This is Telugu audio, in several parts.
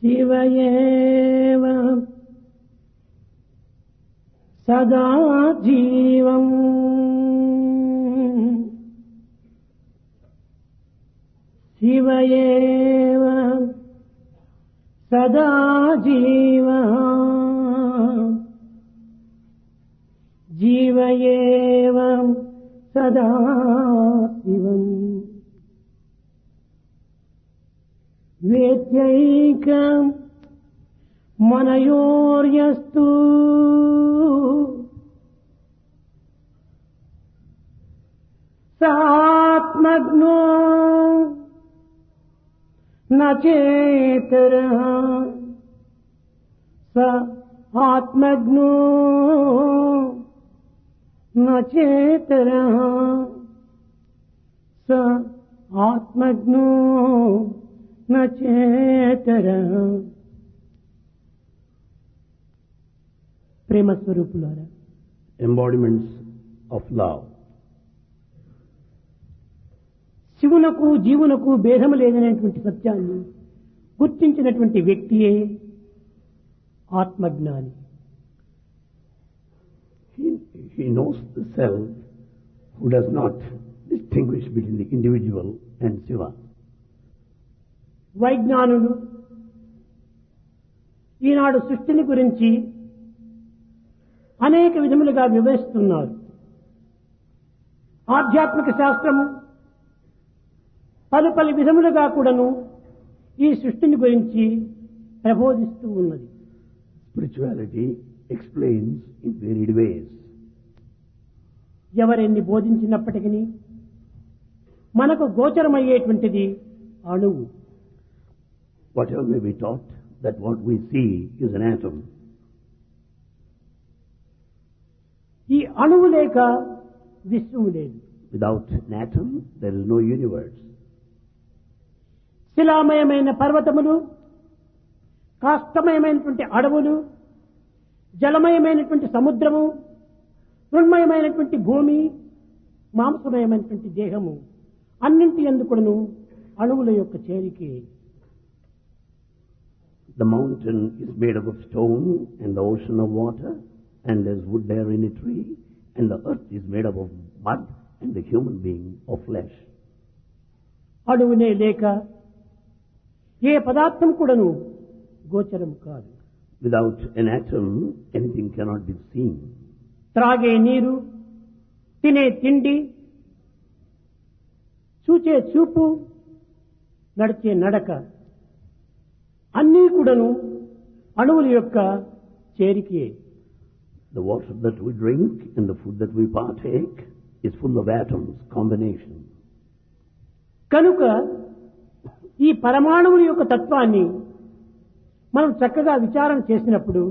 శివయేవ సదా జీవం శివయేవ సదా జీవం జీవయేవ సదా శివం వేద్యైక మనయోర్యస్తు సాత్మజ్ఞో నచేతరః స ఆత్మజ్ఞో నచేతరః స ఆత్మజ్ఞో నచేతరః. ప్రేమ స్వరూపులారా, embodiments of love. శివునకు జీవునకు భేదము లేదనేటువంటి సత్యాన్ని గుర్తించినటువంటి వ్యక్తియే ఆత్మజ్ఞాని. He knows the self who does not distinguish between the individual and Shiva. వైజ్ఞానులు ఈనాడు సృష్టిని గురించి అనేక విధములుగా వివరిస్తున్నారు. ఆధ్యాత్మిక శాస్త్రము పలు పలు విధములుగా కూడాను ఈ సృష్టిని గురించి ప్రబోధిస్తూ ఉన్నది. Spirituality explains in varied ways. ఎవరెన్ని బోధించినప్పటికీ మనకు గోచరమయ్యేటువంటిది అణువు. Whatever may be taught, that what we see is an atom. ఈ అణువు లేక విశ్వము లేదు. Without an atom, there is no universe. శిలామయమైన పర్వతములు, కాష్టమయమైనటువంటి అడవులు, జలమయమైనటువంటి సముద్రము, మృణ్మయమైనటువంటి భూమి, మాంసమయమైనటువంటి దేహము అన్నింటి యందుకును అణువుల యొక్క చేరికే. The mountain is made up of stone and the ocean of water, and there's wood there in a tree, and the earth is made up of mud and the human being of flesh. అణువునే లేక ఏ పదార్థం కూడాను గోచరం కాదు. Without an atom, anything cannot be seen. త్రాగే నీరు, తినే తిండి, చూచే చూపు, నడిచే నడక అన్నీ కూడాను అణువుల యొక్క చేరికే. The water that we drink and the food that we partake is full of atoms, combination. కనుక ఈ పరమాణువుల యొక్క తత్వాన్ని మనం చక్కగా విచారం చేసినప్పుడు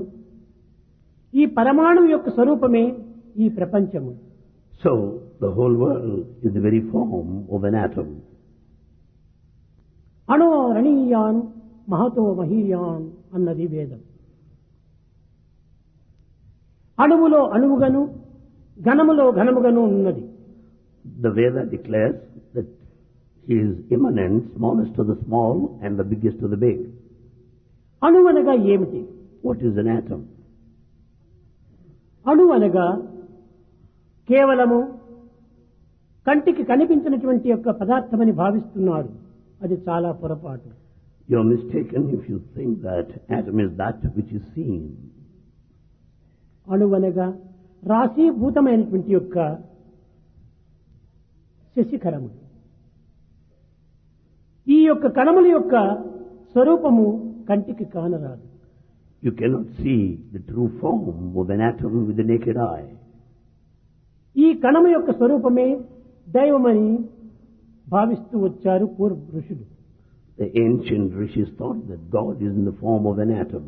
ఈ పరమాణువు యొక్క స్వరూపమే ఈ ప్రపంచము. So, the whole world is the very form of an atom. అణో రణీయాన్ Mahato మహీయాన్ అన్నది వేదం. అణువులో అణువుగను, ఘనములో ఘనముగను ఉన్నది. The Veda declares that he is immanent, smallest to the small and the biggest to the big. అణువు అనగా ఏమిటి? What is an atom? అణువు అనగా కేవలము కంటికి కనిపించినటువంటి యొక్క పదార్థమని భావిస్తున్నారు. అది చాలా పొరపాటు. You are mistaken if you think that atom is that which is seen. అణువు అనగా రాశీభూతమైనటువంటి యొక్క శశిఖరము. ఈ యొక్క కణముల యొక్క స్వరూపము కంటికి కానరాదు. You cannot see the true form of an atom with the naked eye. ఈ కణము యొక్క స్వరూపమే దైవమని భావిస్తూ వచ్చారు పూర్వ ఋషులు. The ancient rishis thought that God is in the form of an atom.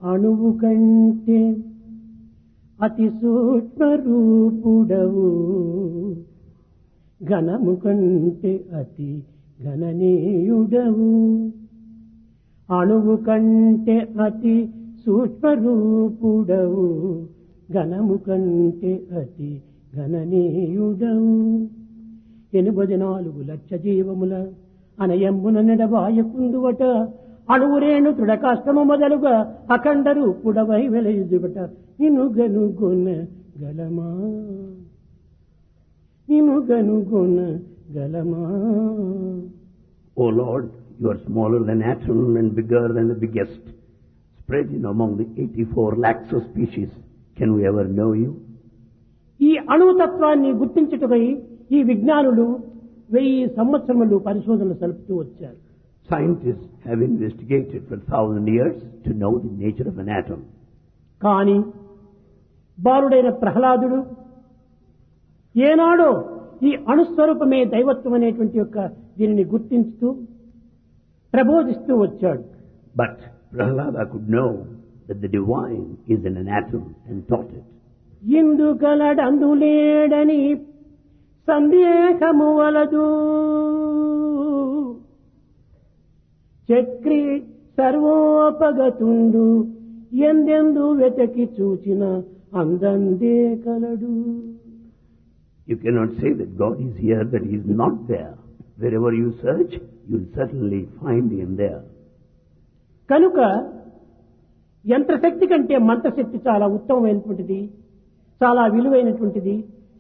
అణువు కంటే అతి సూక్ష్మ రూపుడవు, ఘనము కంటే అతి ఘననీయుడవు. అణువు కంటే అతి సూక్ష్మ రూపుడవు, ఘనము కంటే అతి ఘననీయుడవు. 84 లక్ష జీవముల అనయంబున నెడబాయకుందువట అణువురేణు తృఢకాష్టము మొదలుగా అఖండరు పుడవై వెలయుదుబట నిన్ను గనుగొన గలమా నిన్ను గనుగొన గలమా. O Lord, you are smaller than atom and bigger than the biggest, spread among the 84 lakhs of species. Can we ever know you? ఈ అణుతత్వాన్ని గుర్తించుటకై ఈ విజ్ఞానులు 1000 సంవత్సరములు పరిశోధనలు సలుపుతూ వచ్చారు. Scientists have investigated for 1000 years to know the nature of an atom. కానీ బాలుడైన ప్రహ్లాదుడు ఏనాడో ఈ అణుస్వరూపమే దైవత్వం అనేటువంటి యొక్క దీనిని గుర్తించుతూ ప్రబోధిస్తూ వచ్చాడు. But Prahlada could know that the divine is in an atom and taught it. ఇందు కలడందులేడని సందేహము వలదు చక్రి సర్వోపగతుండు ఎందెందు వెతకి చూచిన అందందే కలడు. You cannot say that God is here, that He is not there. Wherever you search, you will certainly find Him there. కనుక యంత్రశక్తి కంటే మంత్రశక్తి చాలా ఉత్తమమైనటువంటిది, చాలా విలువైనటువంటిది,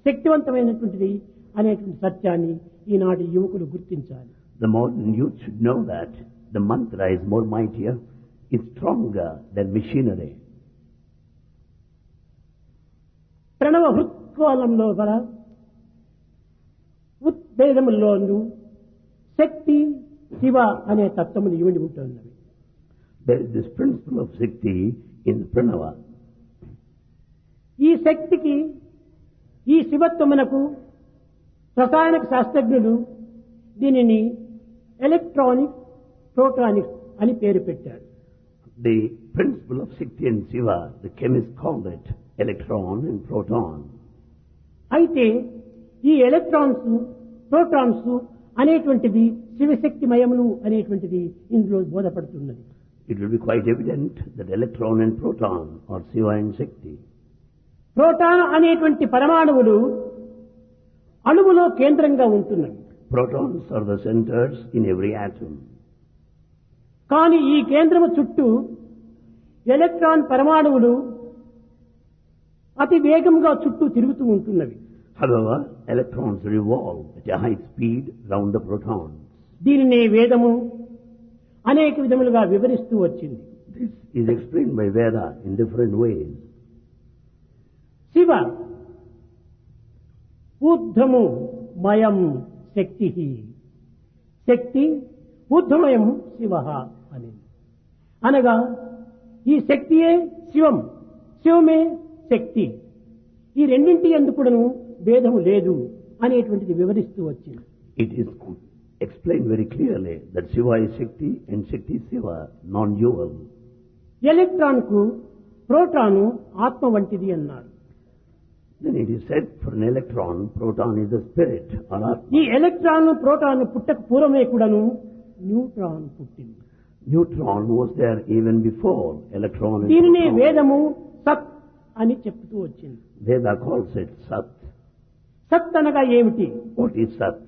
శక్తివంతమైనటువంటిది అనేటువంటి సత్యాన్ని ఈనాటి యువకులు గుర్తించాలి. The modern youth should know that the mantra is more mightier, is stronger than machinery. ప్రణవ హృత్కోలంలో గల ఉద్భేదముల్లోనూ శక్తి శివ అనే తత్వములు ఇమిడి ఉంటున్నవి. There is this principle of Shakti in Pranava. ఈ శక్తికి ఈ శివత్వమునకు రసాయనిక శాస్త్రజ్ఞులు దీనిని ఎలక్ట్రానిక్ ప్రోటానిక్స్ అని పేరు పెట్టారు. The principle of Shakti and Shiva, the chemists called it electron and proton. అయితే ఈ ఎలక్ట్రాన్స్ ప్రోటాన్స్ అనేటువంటిది శివశక్తిమయములు అనేటువంటిది ఇందులో బోధపడుతున్నది. It will be quite evident that electron and proton are Shiva and Shakti. Proton అనేటువంటి పరమాణువులు అణువులో కేంద్రంగా ఉంటున్నవి. Protons are the centers in every atom. కానీ ఈ కేంద్రము చుట్టూ ఎలక్ట్రాన్ పరమాణువులు అతి వేగంగా చుట్టూ తిరుగుతూ ఉంటున్నవి. However, electrons revolve at a high speed round the protons. దీనినే వేదము అనేక విధములుగా వివరిస్తూ వచ్చింది. This is explained by Veda in different ways. Shiva ఊర్ధ్వము మయం శక్తి, శక్తి ఊర్ధ్వమయం శివ అని అనగా ఈ శక్తియే శివం, శివమే శక్తి, ఈ రెండింటి ఎందుకును భేదము లేదు అనేటువంటిది వివరిస్తూ వచ్చింది. It is explained very clearly that Shiva is Shakti and Shakti is Shiva, non-dual. Electron కు ప్రోటాను ఆత్మ వంటిది అన్నారు. Then it is said for an electron, proton is the spirit or Atma. ఈ ఎలక్ట్రాన్ ప్రోటాన్ పుట్టక పూర్వమే కూడాను న్యూట్రాన్ పుట్టింది. Neutron was there even before electron and దీనినే proton. వేదము సత్ అని చెప్తూ వచ్చింది. Veda calls it Sat. సత్ అనగా ఏమిటి? What is Sat?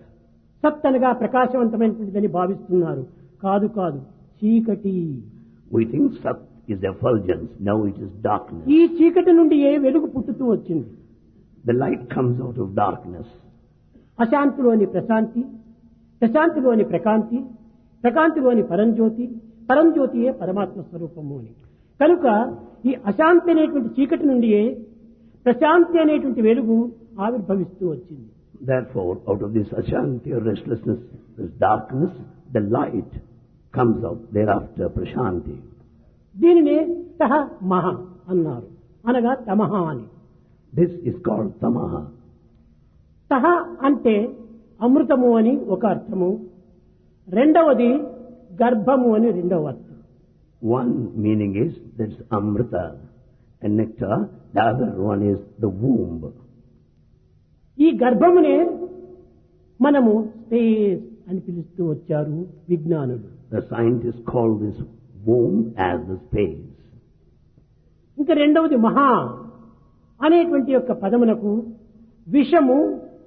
సత్ అనగా ప్రకాశవంతమైనటువంటిదని భావిస్తున్నారు. కాదు కాదు, చీకటి. We think Sat is effulgence, now it is darkness. ఈ చీకటి నుండి ఏ వెలుగు పుట్టుతూ వచ్చింది. The light comes out of darkness. అశాంతిలోని Prashanti, ప్రశాంతిలోని ప్రకాంతి, ప్రకాంతిలోని పరంజ్యోతి, పరంజ్యోతియే పరమాత్మ స్వరూపము అని. కనుక ఈ అశాంతి అనేటువంటి చీకటి నుండి ప్రశాంతి అనేటువంటి వెలుగు ఆవిర్భవిస్తూ వచ్చింది. Therefore, out of this Ashanti or restlessness, this darkness, the light comes out thereafter, Prashanti. దీనినే తహ మహ అన్నారు, అనగా తమహ అని. This is called Tamaha. తహ అంటే అమృతము అని ఒక అర్థము, రెండవది గర్భము అని రెండవ అర్థం. One meaning is that's Amrita and nectar, the other one is the womb. ఈ గర్భమునే మనము స్పేస్ అని పిలుస్తూ వచ్చారు విజ్ఞానులు. The scientists call this womb as the space. ఇంకా రెండవది మహా అనేటువంటి యొక్క పదమునకు విషము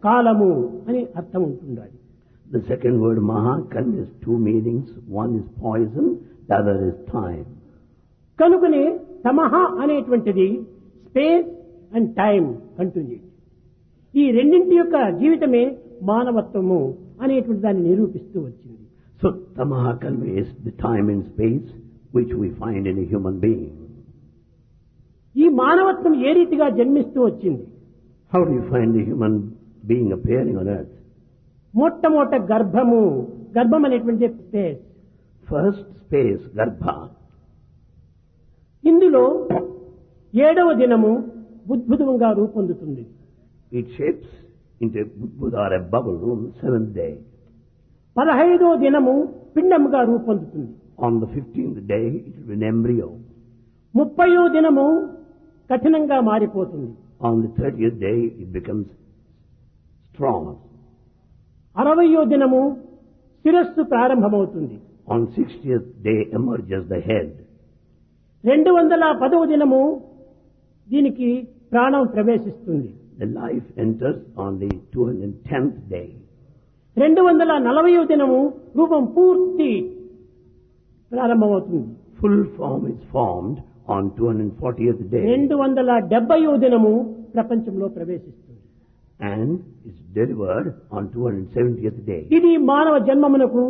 కాలము అని అర్థం ఉంటుండాలి. The second word Maha conveys two meanings. One is poison, the other is time. కనుకనే తమహ అనేటువంటిది స్పేస్ అండ్ టైం అంటుంది. ఈ రెండింటి యొక్క జీవితమే మానవత్వము అనేటువంటి దాన్ని నిరూపిస్తూ వచ్చింది. So tamaha conveys the time and space which we find in a human being. ఈ మానవత్వం ఏ రీతిగా జన్మిస్తూ వచ్చింది? How do you find the human being appearing on earth? మొట్టమొదట గర్భం అనేటువంటి స్పేస్. First space, garbha. ఇందులో 7వ దినము బుద్భుతంగా రూపొందుతుంది. It shapes into a budbud or a bubble on the 7th day. 15వ దినము పిండముగా రూపొందుతుంది. On the 15th day, it will be an embryo. 30వ దినము కఠినంగా మారిపోతుంది. On the 30th day, it becomes strong. 60వ దినము శిరస్సు ప్రారంభమవుతుంది. On 60th day emerges the head. 210వ దినము దీనికి ప్రాణం ప్రవేశిస్తుంది. The life enters on the 210th day. 240వ దినము రూపం పూర్తి ప్రారంభమవుతుంది. Full form is formed on 240th day. 270వ దినము ప్రపంచంలో ప్రవేశిస్తుంది. And is delivered on 270th day. ఇది మానవ జన్మమునకు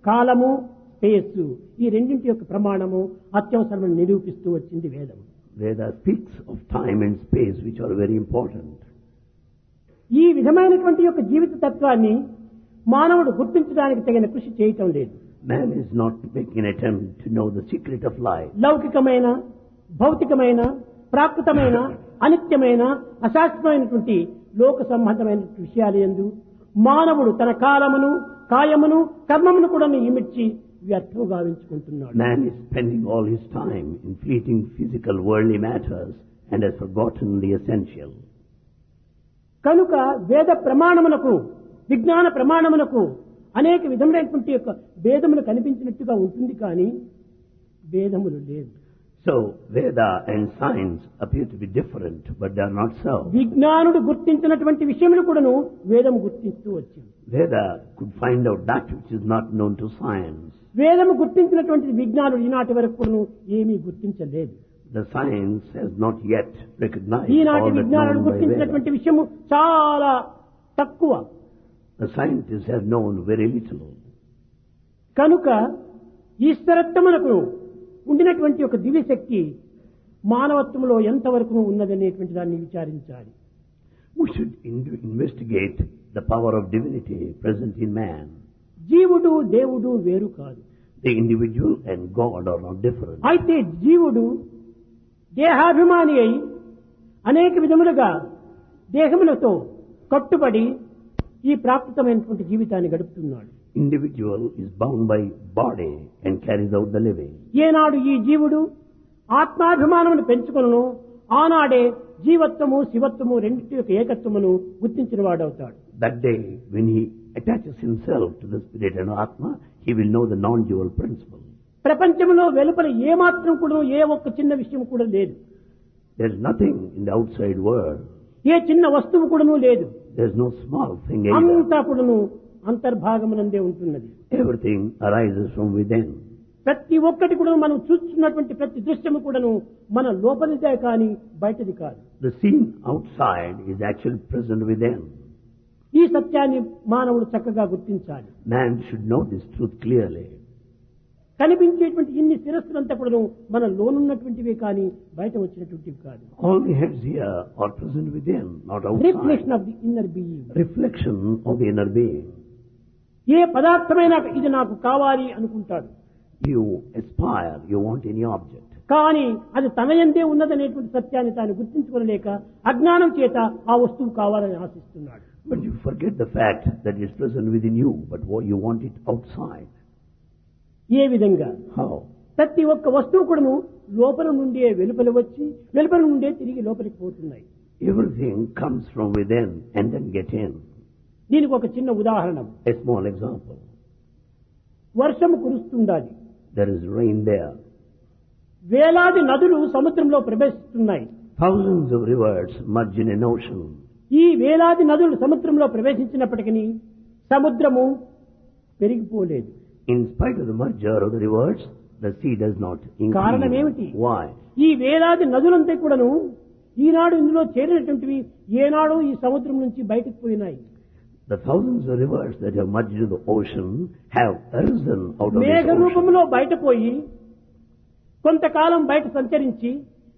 కాలము స్పేస్ ఈ రెండింటి యొక్క ప్రమాణము అత్యవసరమని నిరూపిస్తూ వచ్చింది వేదం. Veda speaks of time and space which are very important. ఈ విధమైనటువంటి యొక్క జీవిత తత్వాన్ని మానవుడు గుర్తించడానికి తగిన కృషి చేయటం లేదు. Man is not making an attempt to know the secret of life. లౌకికమైన, భౌతికమైన, ప్రాకృతమైన, అనిత్యమైన, అశాశ్వతమైనటువంటి లోక సంబంధమైన విషయాలు యందు మానవుడు తన కాలమును, కాయమును, కర్మమును కూడా ఇమిడ్చి వ్యర్థం గావించుకుంటున్నాడు. Man is spending all his time in fleeting physical worldly matters and has forgotten the essential. కనుక వేద ప్రమాణమునకు, విజ్ఞాన ప్రమాణమునకు అనేక విధములైనటువంటి యొక్క భేదములు కనిపించినట్టుగా ఉంటుంది కానీ భేదములు లేవు. So Veda and science appear to be different, but they are not so. విజ్ఞానుడు గుర్తించినటువంటి విషయములు కూడాను వేదము గుర్తిస్తూ వచ్చింది. Veda could find out that which is not known to science. వేదము గుర్తించినటువంటి విజ్ఞానుడు ఈనాటి వరకు కూడాను ఏమీ గుర్తించలేదు. The science has not yet recognized ఈనాటి all that విజ్ఞానుడు known by గుర్తించినటువంటి Veda. విషయము చాలా తక్కువ. The scientists have known very little. కనుక ఈశ్వరత్వమునకు ఉండినటువంటి ఒక దివ్యశక్తి మానవత్వంలో ఎంతవరకు ఉన్నదనేటువంటి దాన్ని విచారించాలి. We should investigate the power of divinity present in man. జీవుడు దేవుడు వేరు కాదు. The individual and God are not different. అయితే జీవుడు దేహాభిమాని అయి అనేక విధములుగా దేహములతో కట్టుబడి ఈ ప్రాప్తమైనటువంటి జీవితాన్ని గడుపుతున్నాడు. Individual is bound by body and carries out the living. ఏనాడు ఈ జీవుడు ఆత్మాభిమానమును పెంచుకొనును ఆనాడే జీవత్వము శివత్వము రెండింటి యొక్క ఏకత్వమును గుర్తించిన వాడవుతాడు. That day, when he attaches himself to the spirit and Atma, he will know the non-dual principle. ప్రపంచంలో వెలుపల ఏమాత్రం కూడా ఏ ఒక్క చిన్న విషయం కూడా లేదు. There is nothing in the outside world. ఏ చిన్న వస్తువు కూడాను లేదు. There is no small thing either. అంతా కూడాను అంతర్భాగమునందే ఉంటున్నది. Everything arises from within. ప్రతి ఒక్కటి కూడా మనం చూస్తున్నటువంటి ప్రతి దృశ్యము కూడాను మన లోపలిదే కానీ బయటది కాదు. The scene outside is actually present within. ఈ సత్యాన్ని మానవుడు చక్కగా గుర్తించాలి. Man should know this truth clearly. కనిపించేటువంటి ఇన్ని శిరస్సులంతా కూడా మన లోనున్నటువంటివే కానీ బయట వచ్చినటువంటివి కాదు. All the heads here are present within, not outside. Reflection of the inner being. Reflection of the inner being. ఏ పదార్థమైనా ఇది నాకు కావాలి అనుకుంటాడు. You aspire, you want any object. కానీ అది తనయందే ఉన్నదనేటువంటి సత్యాన్ని తాను గుర్తించుకోలేక అజ్ఞానం చేత ఆ వస్తువు కావాలని ఆశిస్తున్నాడు. But you forget the fact that it is present within you, but you want it outside. ఏ విధంగా? How? ప్రతి ఒక్క వస్తువు కూడాను లోపల నుండే వెలుపల వచ్చి వెలుపల నుండే తిరిగి లోపలికి పోతున్నాయి. Everything comes from within and then get in. దీనికి ఒక చిన్న ఉదాహరణ. A small example. వర్షము కురుస్తుండాలి. There is rain there. వేలాది నదులు సముద్రంలో ప్రవేశిస్తున్నాయి. Thousands of rivers merge in an ocean. ఈ వేలాది నదులు సముద్రంలో ప్రవేశించినప్పటికీ సముద్రము పెరిగిపోలేదు. In spite of the merger of the rivers, the sea does not కారణం ఏమిటి? increase. Why? ఈ వేలాది నదులంతా కూడాను ఈనాడు ఇందులో చేరినటువంటివి ఏనాడు ఈ సముద్రం నుంచి బయటకు పోయినాయి. The thousands of rivers that have merged into the ocean have arisen out of Megha this ocean. రూపంలో బయటపోయి కొంతకాలం బయట సంచరించి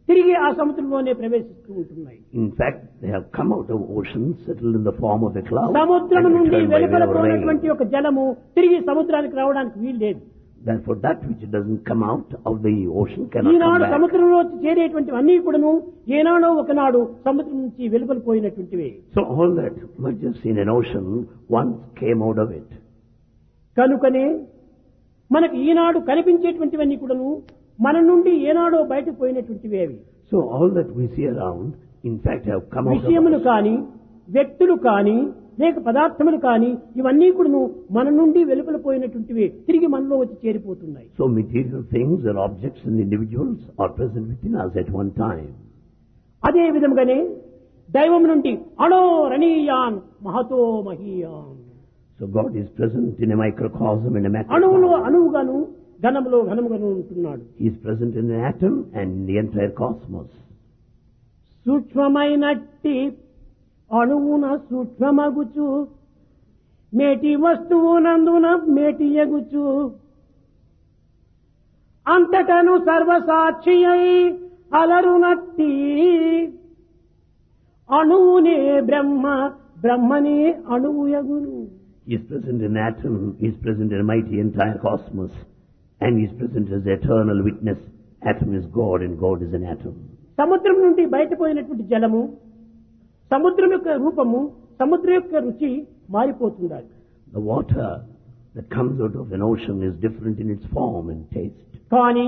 తిరిగి ఆ సముద్రంలోనే ప్రవేశిస్తూ ఉంటున్నాయి. In fact, they have come out of ocean, settled in the form of a cloud, సముద్రం and నుండి returned by way of వెలుపలపోయినటువంటి rain. ఒక జలము తిరిగి సముద్రానికి రావడానికి వీలు లేదు. Therefore, that which doesn't come out of the ocean cannot come Eenadu back. సముద్రంలో చేరేటువంటి అన్ని కూడాను ఏనాడో ఒకనాడు సముద్రం నుంచి వెలుపలిపోయినటువంటివి. So all that merges in an ocean once came out of it. కనుకనే మనకు ఈనాడు కనిపించేటువంటివన్నీ కూడాను మన నుండి ఏనాడో బయటకు పోయినటువంటివి అవి. So all that we see around, in fact, have come out of విషయములు us. కాని వ్యక్తులు కాని లేక పదార్థములు కాని ఇవన్నీ కూడాను మన నుండి వెలుపలిపోయినటువంటివి తిరిగి మనలో వచ్చి చేరిపోతున్నాయి. So material things or objects and individuals are present within us at one time. అదే విధముగానే దైవం నుండి అణో రణీయాన్ Mahato మహీయాన్. So God is present in a microcosm and a అణువులో macrocosm. అణువుగాను ఘనములో ఘనముగాను ఉంటున్నాడు. He is present in an atom and in the entire cosmos. సూక్ష్మమైనట్టి అణువున సూక్ష్మమగుచు మేటి వస్తువునందున మేటి ఎగుచు అంతటను సర్వసాక్షి అయి అలరునట్టి అణువునే బ్రహ్మ బ్రహ్మనే అణువు యగును. He is present in an atom, he is present in a mighty entire cosmos, and he is present as the eternal witness. Atom is God and God is an atom. సముద్రం నుండి బయటపోయినటువంటి జలము, సముద్రం యొక్క రూపము, సముద్రం యొక్క రుచి మారిపోతుండాలి. The water that comes out of an ocean is different in its form and taste. కానీ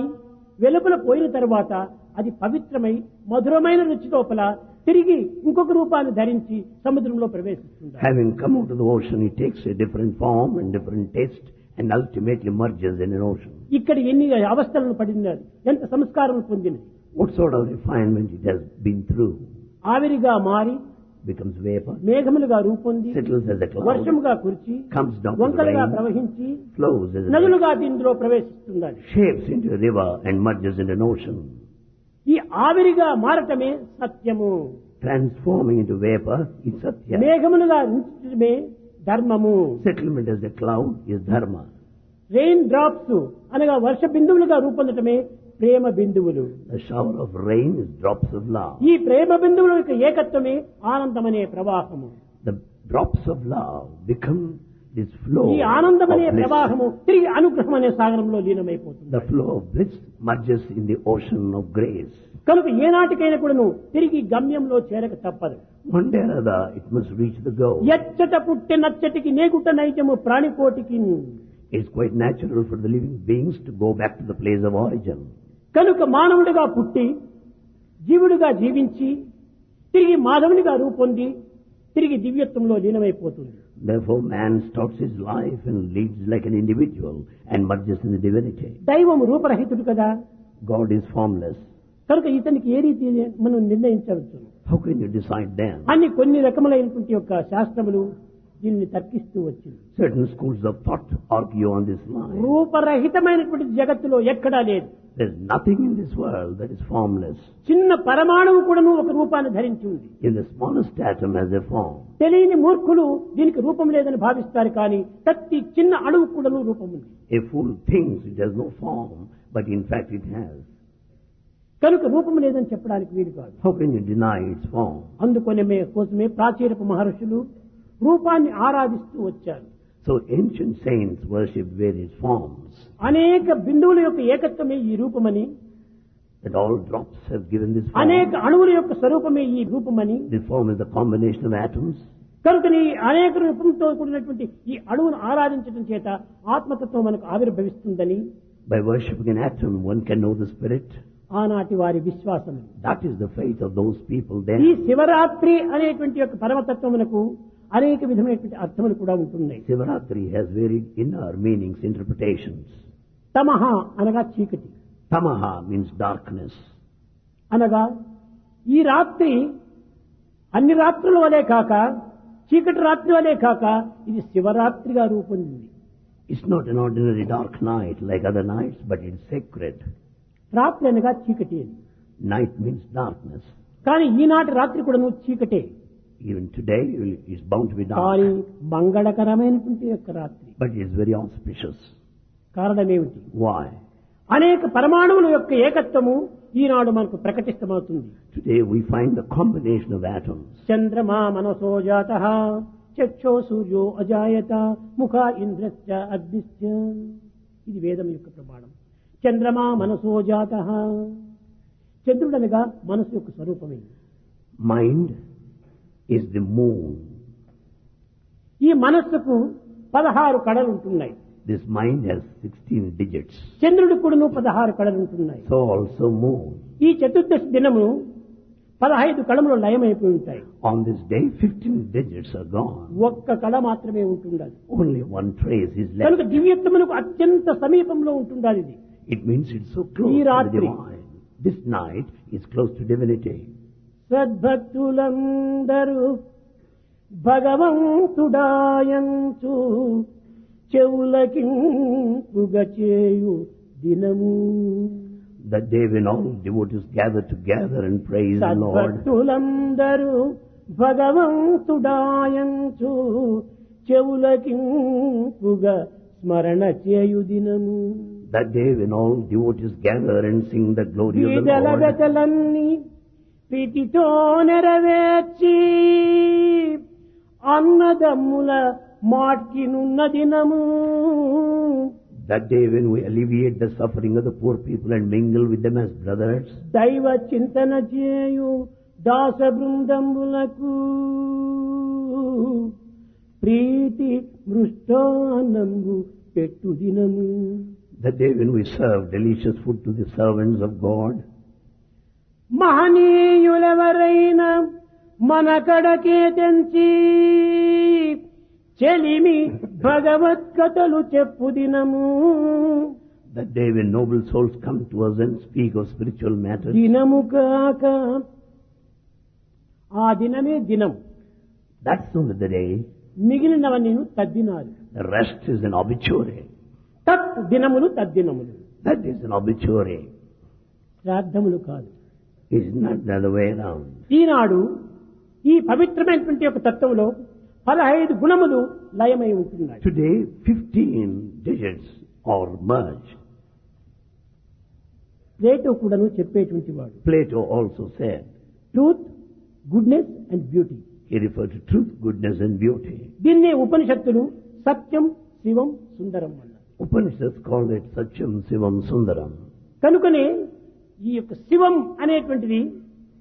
వెలుపల పోయిన తర్వాత అది పవిత్రమై మధురమైన రుచి లోపల తిరిగి ఇంకొక రూపాన్ని ధరించి సముద్రంలో ప్రవేశిస్తుంది. Having come out of the ocean, it takes a different form and different taste and ultimately merges in an ocean. ఇక్కడ ఎన్ని అవస్థలను పడినది, ఎంత సంస్కారం పొందినది. What sort of refinement it has been through? ఆవిరిగా మారి Becomes vapor, మేఘములుగా రూపొంది settles as a cloud, వర్షముగా కురిచి comes down to the వంకలుగా rain, ప్రవహించి flows as a నదులుగా దీనిలో ప్రవేశిస్తుండాలి. shapes into a river and merges into an ocean. ఈ ఆవిరిగా మారటమే సత్యము. Transforming into vapor is satya. మేఘములుగా ఉంచడమే ధర్మము. Settlement as a cloud is dharma. Rain drops అనగా వర్ష బిందువులుగా రూపొందటమే ప్రేమ బిందువులు. The shower of rain is drops of love. ఈ ప్రేమ బిందువుల యొక్క ఏకత్వమే ఆనందమనే ప్రవాహము. The drops of love become this flow ఈ of ఆనందమనే bliss. ప్రవాహము తిరిగి అనుగ్రహం అనే సాగరంలో లీనమైపోతుంది. The flow of bliss merges in the ocean of grace. కనుక ఏనాటికైనా కూడాను తిరిగి గమ్యంలో చేరక తప్పదు. One day or other, it must reach the goal. ఎచ్చట పుట్టె నచ్చటికి నేగుట నైజము ప్రాణికోటికి. It's quite natural for the living beings to go back to the place of origin. కనుక మానవుడిగా పుట్టి జీవుడిగా జీవించి తిరిగి మాధవునిగా రూపొంది తిరిగి దివ్యత్వంలో లీనమైపోతుంది. Therefore, man starts his life and lives like an individual and merges in the divinity. దైవము రూపరహితుడు కదా. God is formless. కనుక ఇతనికి ఏ రీతి మనం నిర్ణయించవచ్చు. How can you decide then? అన్ని కొన్ని రకములైనటువంటి యొక్క శాస్త్రములు దీనిని తర్కిస్తూ వచ్చింది. Certain schools of thought argue on this line. రూపరహితమైనటువంటి జగత్తులో ఎక్కడా లేదు. There's nothing in this world that is formless. చిన్న పరమాణువు కూడాను ఒక రూపాన్ని ధరించి ఉంది. In the smallest atom has a form. తెలియని మూర్ఖులు దీనికి రూపం లేదని భావిస్తారు, కానీ ప్రతి చిన్న అణువు కూడాను రూపం ఉంది. A fool thinks it has no form, but in fact it has. కనుక రూపం లేదని చెప్పడానికి వీలు కాదు. How can you deny its form? అందుకొనమే కోసమే ప్రాచీనపు మహర్షులు రూపాన్ని ఆరాధిస్తూ వచ్చారు. So ancient saints worship various forms. అనేక బిందువుల యొక్క ఏకత్వమే ఈ రూపమని, That all drops have given this అనేక form. అణువుల యొక్క స్వరూపమే ఈ రూపమని, This form is the combination of atoms. కనుకని అనేక రూపంతో కూడినటువంటి ఈ అణువును ఆరాధించడం చేత ఆత్మతత్వం మనకు ఆవిర్భవిస్తుందని By worshipping an atom, one can know the spirit. ఆనాటి వారి విశ్వాసం. That is the faith of those people ఈ there. శివరాత్రి అనేటువంటి యొక్క పరమతత్వమునకు అనేక విధమైనటువంటి అర్థములు కూడా ఉంటున్నాయి. Sivaratri has varied inner meanings, interpretations. తమహ అనగా చీకటి, Tamaha means darkness. అనగా ఈ రాత్రి అన్ని రాత్రుల వలె కాక, చీకటి రాత్రి వలె కాక ఇది శివరాత్రిగా రూపొందింది. It's not an ordinary dark night like other nights, but it's sacred. రాత్రి అనగా చీకటి అని. Night means darkness. కానీ ఈనాటి రాత్రి కూడా చీకటే. Even today, it's bound to be కానీ dark. మంగళకరమైనటువంటి యొక్క రాత్రి. But it's very auspicious. కారణమేమిటి? Why? అనేక పరమాణువుల యొక్క ఏకత్వము ఈనాడు మనకు ప్రకటితమవుతుంది. Today we find the combination of atoms. చంద్రమా మనసో జాతః చక్షో సూర్యో అజాయత ముఖ ఇంద్రశ్చ అగ్నిశ్చ. ఇది వేదం యొక్క ప్రమాణం. చంద్రమా మనసో జాతః. చంద్రుడనగా మనసు యొక్క స్వరూపమే. Mind is the moon. ఈ మనస్సుకు 16 కళలు ఉంటున్నాయి. This mind has 16 digits. చంద్రుడు కూడాను 16 కళలు ఉంటున్నాయి. So also moon. ఈ చతుర్దశి దినము 15 కళములు లయమైపోయి ఉంటాయి. On this day, 15 digits are gone. ఒక్క కళ మాత్రమే ఉంటుండాలి. Only one trace is కనుక left. దివ్యత్వమునకు అత్యంత సమీపంలో ఉంటుండాలి ఇది. It means it's so close ఈ to the రాత్రి. divine. This night is close to divinity. సద్భక్తులందరూ భగవంతుడాయంచు చెవులకింపుగచేయు దినము. The day when all devotees gather together and praise the Lord. సద్భక్తులందరూ భగవంతుడాయంచు చెవులకింపుగ స్మరణ చేయు దినము. That day when all devotees gather and sing the glory of the బీదల Lord. వెతలన్నీ ప్రీతితో నెరవేర్చి అన్నదమ్ముల మాట్కినున్న దినము. That day when we alleviate the suffering of the poor people and mingle with them as brothers. దైవ చింతన చేయు దాస బృందంబులకు ప్రీతి మృష్టానంబు పెట్టు దినము. The day when we serve delicious food to the servants of God. మహనీయులెవరైనా మన కడకే తెంచి చెలిమి భగవత్కథలు చెప్పు దినము. That day when noble souls come to us and speak of spiritual matters. దినము కాక ఆ దినమే దినం. That's only the day. మిగిలినవన్నీ తద్దినాలు. The rest is an obituary. తత్ దినములు తద్దినములు. That is an obituary. శ్రాద్ధములు కాదు. It's not the other way around. ఈనాడు ఈ పవిత్రమైనటువంటి యొక్క తత్వంలో 15 గుణములు లయమై ఉంటున్నాయి. Today, 15 digits are merged. Plato కూడాను చెప్పేటువంటి వాడు. Plato also said, truth, goodness and beauty. he referred to truth, goodness and beauty. దీన్నే ఉపనిషత్తులు సత్యం, శివం, సుందరం అన్నారు. Upanishads call it Satyam, Sivam, Sundaram. కనుకనే ఈ యొక్క శివం అనేటువంటిది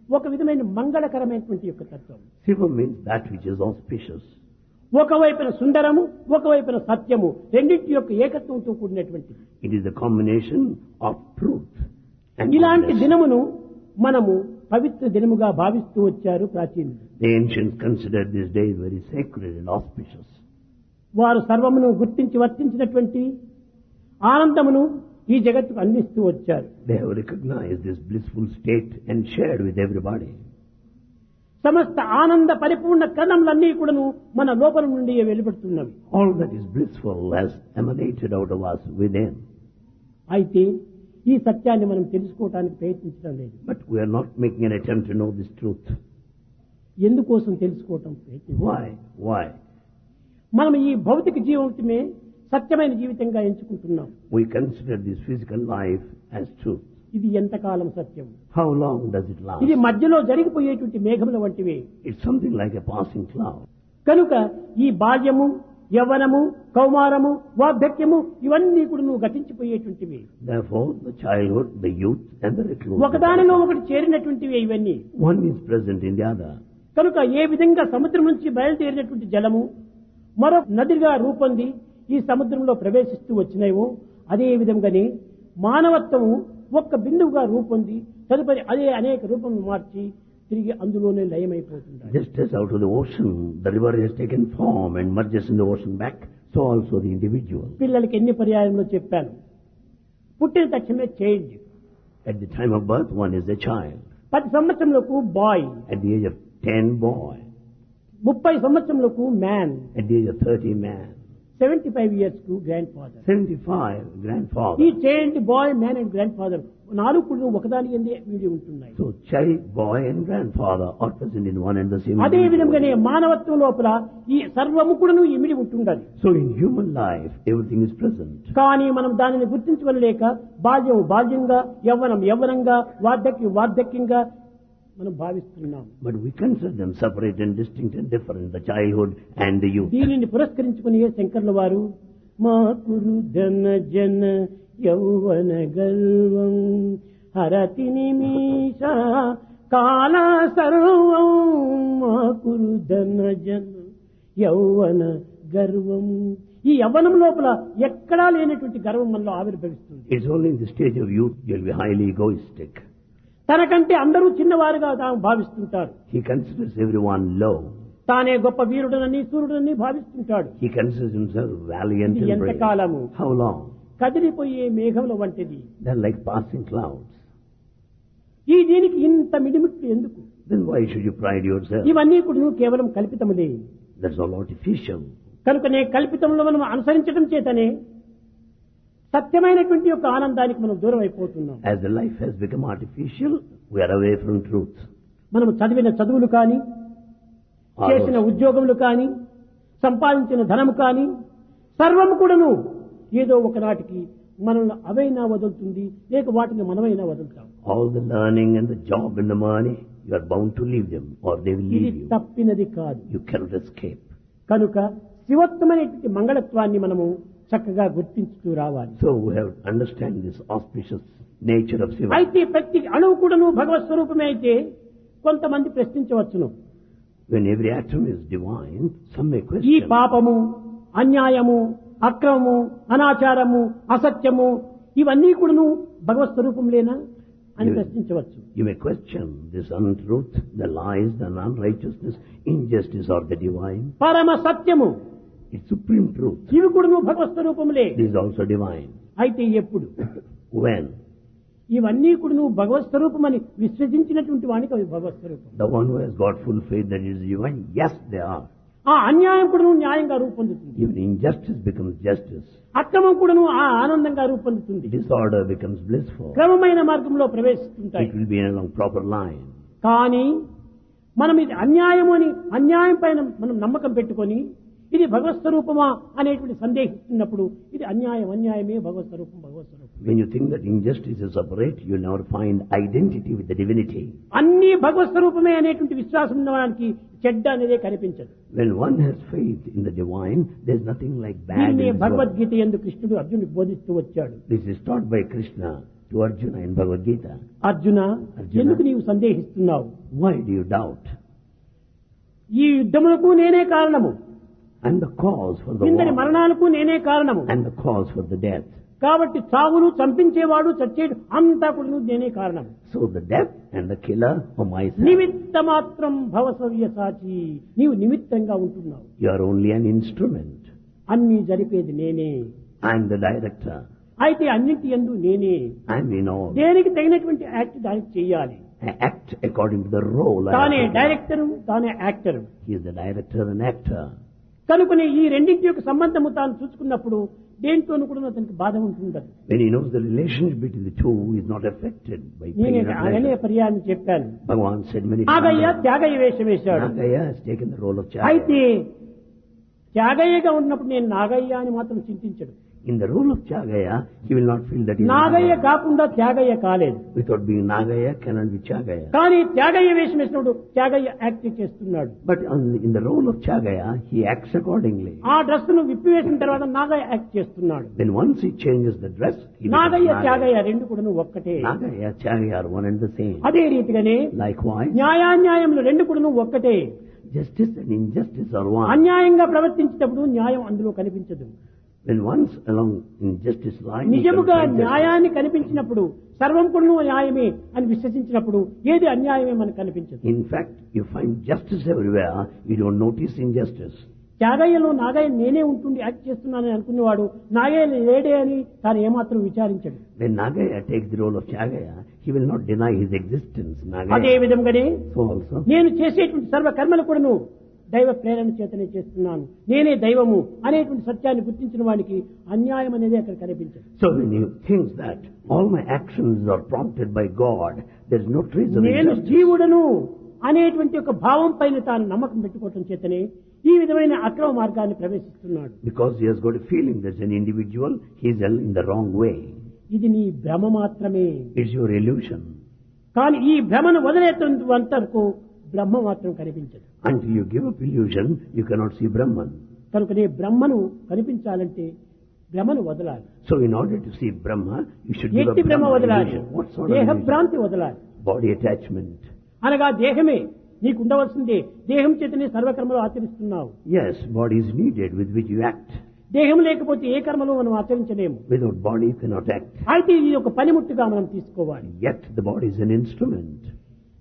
ఒక విధమైన మంగళకరమైనటువంటి యొక్క తత్వం. Sivam means that which is auspicious. ఒకవైపున సుందరము, ఒకవైపున సత్యము, రెండింటి యొక్క ఏకత్వంతో కూడినటువంటిది. It is a combination of truth and ఇలాంటి goodness. దినమును మనము పవిత్ర దినముగా భావిస్తూ వచ్చారు ప్రాచీనులు. The ancients considered this day very sacred and auspicious. వారు సర్వమును గుర్తించి వర్తించినటువంటి ఆనందమును ఈ జగత్తుకు అందిస్తూ వచ్చారు. They have recognized this blissful state and shared with everybody. సమస్త ఆనంద పరిపూర్ణ కణములన్నీ కూడాను మన లోపల నుండి వెలువడుతున్నవి. All that is blissful has emanated out of us within. అయితే ఈ సత్యాన్ని మనం తెలుసుకోవటానికి ప్రయత్నించడం లేదు. But we are not making an attempt to know this truth. ఎందుకోసం తెలుసుకోవటం ప్రయత్నం? Why? మనం ఈ భౌతిక జీవితమే సత్యమైన జీవితంగా ఎంచుకుంటున్నాం. We consider this physical life as truth. ఇది ఎంతకాలం సత్యం? How long does it last? ఇది మధ్యలో జరిగిపోయేటువంటి మేఘముల వంటివే. It's something like a passing cloud. కనుక ఈ బాల్యము, యవ్వనము, కౌమారము, వార్ధక్యము ఇవన్నీ కూడా నువ్వు గతించిపోయేటువంటివి. Therefore, the childhood, the youth and the reclusion. ఒకదానిలో ఒకటి చేరినటువంటివి ఇవన్నీ. One is present in the other. కనుక ఏ విధంగా సముద్రం నుంచి బయలుదేరినటువంటి జలము మరో నదిగా రూపొంది ఈ సముద్రంలో ప్రవేశిస్తూ వచ్చినాయో అదే విధంగానే మానవత్వము ఒక్క బిందువుగా రూపొంది తదుపరి అదే అనేక రూపములు మార్చి తిరిగి అందులోనే లయమైపోతుంది. Just as out of the ocean, the river has taken form and merges in the ocean back, so also the individual. పిల్లలకి ఎన్ని పర్యాయంలో చెప్పాను, పుట్టిన తక్షణమే child. At the time of birth, one is a child. 10 సంవత్సరములకు boy. At the age of 10, boy. 30 సంవత్సరములకు man. At the age of 30, man. 75 years కు గ్రాండ్ ఫాదర్. 75, grandfather. ఈ child boy man and grandfather నాలుగు కూడా ఒకదాని ఎందే వీడి ఉంటున్నాయి. So child, boy and grandfather are present in one and the same అదే individual. విధంగానే మానవత్వం లోపల ఈ సర్వము కూడాను ఇమిడి ఉంటుండాలి. So in human life, everything is present. కానీ మనం దానిని గుర్తించుకోలేక బాల్యం బాల్యంగా, యవ్వనం యవ్వనంగా, వార్ధక్యం వార్ధక్యంగా మనం భావిస్తున్నాం. But we consider them separate and distinct and different, the childhood and the youth. దీనిని పురస్కరించుకుని శంకర్ల వారు మా కురు ధన జన యౌవన గర్వం హరతి నిమిష కాల సర్వం మా కురు ధన జన యౌవన గర్వం. ఈ యవ్వనం లోపల ఎక్కడా లేనటువంటి గర్వం మనలో ఆవిర్భవిస్తుంది. It's only in the stage of youth you'll be highly egoistic. తనకంటే అందరూ చిన్నవారుగా తాము భావిస్తుంటారు. He considers everyone low. తానే గొప్ప వీరుడనని సూర్యుడని భావిస్తుంటాడు. He considers himself valiant ఇది and ఎంత brave. కాలము? How long? కదిలిపోయే మేఘముల వంటిది. They're like passing clouds. ఈ దీనికి ఇంత మిడిమిట్లు ఎందుకు? Then why should you pride yourself? ఇవన్నీ కూడా కేవలం కల్పితములే. That's all artificial. కనుకనే కల్పితంలో మనం అనుసరించడం చేతనే సత్యమైనటువంటి యొక్క ఆనందానికి మనం దూరం అయిపోతున్నాం. As the life has become artificial, we are away from truth. మనం చదివిన చదువులు కానీ, చేసిన ఉద్యోగములు కానీ, సంపాదించిన ధనము కానీ సర్వము కూడాను ఏదో ఒకనాటికి మనల్ని అవైనా వదులుతుంది, లేక వాటిని మనమైనా వదులుతాం. All the learning and the job and the money, you are bound to leave them or they will ఇది leave you. తప్పినది కాదు. You cannot escape. కనుక శివత్వమైనటువంటి మంగళత్వాన్ని మనము చక్కగా గుర్తించుతూ రావాలి. So we have to understand this auspicious nature of Shiva. అయితే ప్రతి అణువు కూడాను భగవత్ స్వరూపమే అయితే కొంతమంది ప్రశ్నించవచ్చును. When every atom is divine, some may ఈ question. పాపము, అన్యాయము, అక్రమము, అనాచారము, అసత్యము ఇవన్నీ కూడాను భగవత్ స్వరూపంలేనా అని ప్రశ్నించవచ్చు. You may question this untruth, the lies, the unrighteousness, injustice or the divine. పరమ సత్యము It's supreme truth. ఇవి కూడాను భగవత్ స్వరూపములే. It is also divine. అయితే ఎప్పుడు When? ఇవన్నీ కూడాను భగవత్ స్వరూపమని విశ్వసించినటువంటి వానికి అవి భగవత్ స్వరూపం. The one who has got full faith that it is divine, yes, they are. ఆ అన్యాయం కూడాను న్యాయంగా రూపొందుతుంది. Even injustice becomes justice. అక్రమం కూడాను ఆ ఆనందంగా రూపొందుతుంది. Disorder becomes blissful. క్రమమైన మార్గంలో ప్రవేశిస్తుంటాయి. It will be along proper line. కానీ మనం ఇది అన్యాయము అని అన్యాయం పైన మనం నమ్మకం పెట్టుకొని ఇది భగవత్ స్వరూపమా అనేటువంటి సందేహిస్తున్నప్పుడు ఇది అన్యాయం అన్యాయమే భగవత్ స్వరూపం భగవత్ స్వరూపం. When you think that injustice is separate, you will never find identity with the divinity. అన్ని భగవత్ స్వరూపమే అనేటువంటి విశ్వాసం ఉన్నవానికి చెడ్డ అనేదే కనిపించదు. When one has faith in the divine, there is nothing like bad in దీన్నే this world. భగవద్గీత యందు కృష్ణుడు అర్జునుడికి బోధిస్తూ వచ్చాడు. This is taught by Krishna to Arjuna in Bhagavad Gita. Arjuna, Arjuna, ఎందుకు నీవు సందేహిస్తున్నావు? Why do you doubt? ఈ యుద్ధములకు నేనే కారణము, And the cause for the ఇందరి war, మరణాలకు నేనే కారణము. and the cause for the death. కాబట్టి చావును చంపించేవాడు చచ్చేడు అంతా కూడా నేనే కారణం. So the death and the killer are myself. నిమిత్త మాత్రం భవసవ్య సాచి, నీవు నిమిత్తంగా ఉంటున్నావు. You are only an instrument. అన్ని జరిపేది నేనే. I am the director. అయితే అన్నింటి యందు నేనే. I am in all. దేనికి తగినటువంటి యాక్ట్ దానికి చెయ్యాలి. I act according to the role I తానే have to play. డైరెక్టరు, తానే actor. He is the director and actor. కనుకనే ఈ రెండింటి యొక్క సంబంధము తాను చూసుకున్నప్పుడు దేంతోనూ కూడా అతనికి బాధ ఉంటుండదు. When he knows the relationship between the two, he is not affected by pain నేనే or అనే pleasure. పర్యాన్ని చెప్పాను. Bhagavan said many Nagaiah times. Tyagayya వేషం వేశాడు. Nagaya has taken the role of అయితే Chagaya. త్యాగయ్యగా ఉన్నప్పుడు నేను నాగయ్య అని మాత్రం చింతించడు. In the role of Chagaya, he will not feel that he is Nagaiah Nagaya. కాకుండా త్యాగయ్య కాలేదు. Without being Nagaya, cannot be Chagaya. కానీ త్యాగయ్య వేషం వేసినప్పుడు త్యాగయ్య యాక్ట్ చేస్తున్నాడు. But in the role of Chagaya, he acts accordingly. ఆ డ్రెస్ ను విప్పివేసిన తర్వాత నాగయ్య యాక్ట్ చేస్తున్నాడు. Then once he changes the dress, he becomes Nagayya Nagaya. Tyagayya రెండు కూడా ఒక్కటే. Nagaya, Chagaya are one and the same. అదే రీతిగానే Likewise, న్యాయాన్యాయములు రెండు కూడా ఒక్కటే. justice and injustice are one. అన్యాయంగా ప్రవర్తించేటప్పుడు న్యాయం అందులో కనిపించదు. When once along injustice line, he నిజముగా can find justice. న్యాయాన్ని కనిపించినప్పుడు సర్వం కూడా న్యాయమే అని విశ్వసించినప్పుడు ఏది అన్యాయమే మనకు కనిపించదు. In fact, you find justice everywhere, you don't notice injustice. త్యాగయ్యలో Nagaiah నేనే ఉంటుండి యాక్ట్ చేస్తున్నానని అనుకునేవాడు నాగయ్య లేడే అని తాను ఏమాత్రం విచారించడు. When Nagaya takes the role of Chagaya, he will not deny his existence. అదే Nagaya. విధంగానే So also, నేను చేసేటువంటి సర్వ కర్మలు కూడాను దైవ ప్రేరణ చేతనే చేస్తున్నాను, నేనే దైవము అనేటువంటి సత్యాన్ని గుర్తించిన వానికి అన్యాయం అనేది అక్కడ కనిపించదు. So when you think that all my actions are prompted by God, there is no trace of నేను injustice. జీవుడను అనేటువంటి ఒక భావం పైన తాను నమ్మకం పెట్టుకోవటం చేతనే ఈ విధమైన అక్రమ మార్గాన్ని ప్రవేశిస్తున్నాడు. Because he has got a feeling there's an individual, he is in the wrong way. ఇది నీ భ్రమ మాత్రమే. It's your illusion. కానీ ఈ భ్రమను వదిలేంత వరకు బ్రహ్మ మాత్రం కనిపించదు. Until you give up illusion, you cannot see Brahman. కనుకనే బ్రహ్మను కనిపించాలంటే భ్రమను వదలాలి. So in order to see Brahma, you should give up ఎట్టి భ్రమ Brahma వదలాలి, illusion. What sort of దేహ illusion? భ్రాంతి వదలాలి. Body attachment. అనగా దేహమే నీకు ఉండవలసిందే, దేహం చేతనే సర్వకర్మలు ఆచరిస్తున్నావు. Yes, body is needed with which you act. దేహం లేకపోతే ఏ కర్మలు మనం ఆచరించలేము. Without body, you cannot act. అయితే ఇది ఒక పనిముట్టుగా మనం తీసుకోవాలి. Yet the body is an instrument.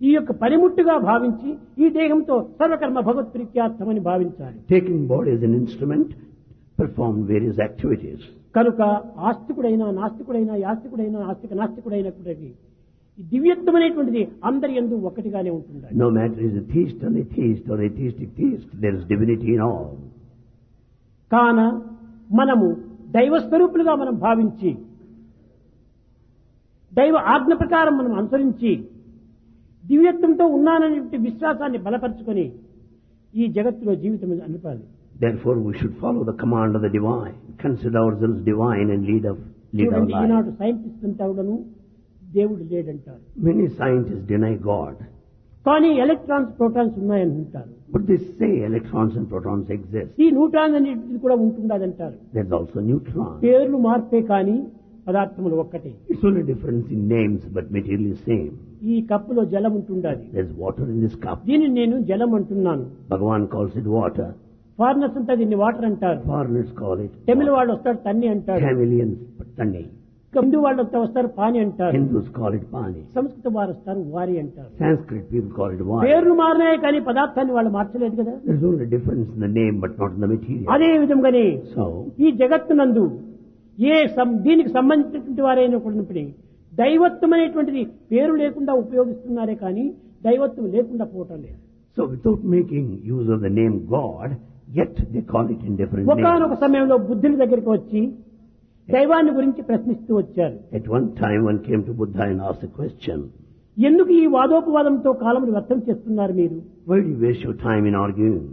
ఈ యొక్క పనిముట్టుగా భావించి ఈ దేహంతో సర్వకర్మ భగవత్ ప్రీత్యార్థమని భావించాలి. Taking body as an instrument, perform various activities. కనుక ఆస్తికుడైనా నాస్తికుడైనా యాస్తికుడైనా నాస్తికుడైనప్పటికీ ఈ దివ్యత్వమైనటువంటిది అందరి యందు ఒకటిగానే ఉంటుంది. No matter is a theist or atheist or atheistic theist, there is divinity in all. కాన మనము దైవస్వరూపులుగా మనం భావించి దైవ ఆజ్ఞ ప్రకారం మనం అనుసరించి దివ్యత్వంతో ఉన్నాననే విశ్వాసాన్ని బలపరుచుకొని ఈ జగత్తులో జీవితం అనిపాలి. Therefore, we should follow the command of the divine, consider ourselves divine and lead our చూడండి, life. ఈనాడు సైంటిస్ట్ అంటాడును దేవుడు లేడంటారు. Many scientists deny God, కానీ ఎలక్ట్రాన్స్ ప్రోటాన్స్ ఉన్నాయని అంటారు. but they say electrons and protons exist. ఈ న్యూట్రాన్ అనేది కూడా ఉంటుండదంటారు. There's also neutron. పేర్లు మార్పే కానీ పదార్థములు ఒక్కటే. It's only difference in names, but material is same. ఈ కప్పులో జలం ఉంటుండాలి. There's water in this cup. దీన్ని నేను జలం అంటున్నాను. Bhagavan calls it water. Foreigners అంతా దీన్ని వాటర్ అంటారు. Foreigners call it Tamil water. వాళ్ళు వస్తారు తన్ని అంటారు. Tamilians, Tanni. హిందూ వాళ్ళు వస్తారు పాని అంటారు. Hindus call it Pani. సంస్కృత వారు వస్తారు వారి అంటారు. Sanskrit people call it water. పేర్లు మారినాయి కానీ పదార్థాన్ని వాళ్ళు మార్చలేదు కదా. There's only difference in the name, but not in the material. అదే విధంగానే So, ఈ జగత్తునందు దీనికి సంబంధించినటువంటి వారైనా కూడా దైవత్వం అనేటువంటిది పేరు లేకుండా ఉపయోగిస్తున్నారే కానీ దైవత్వం లేకుండా పోవటం లేదు. so without making use of the name God, yet they call it in different ఒకానొక names. సమయంలో బుద్ధుని దగ్గరికి వచ్చి దైవాన్ని గురించి ప్రశ్నిస్తూ వచ్చారు. At one time, one came to Buddha and asked a question. ఎందుకు ఈ వాదోపవాదంతో కాలమును వ్యర్థం చేస్తున్నారు మీరు? Why do you waste your time in arguing?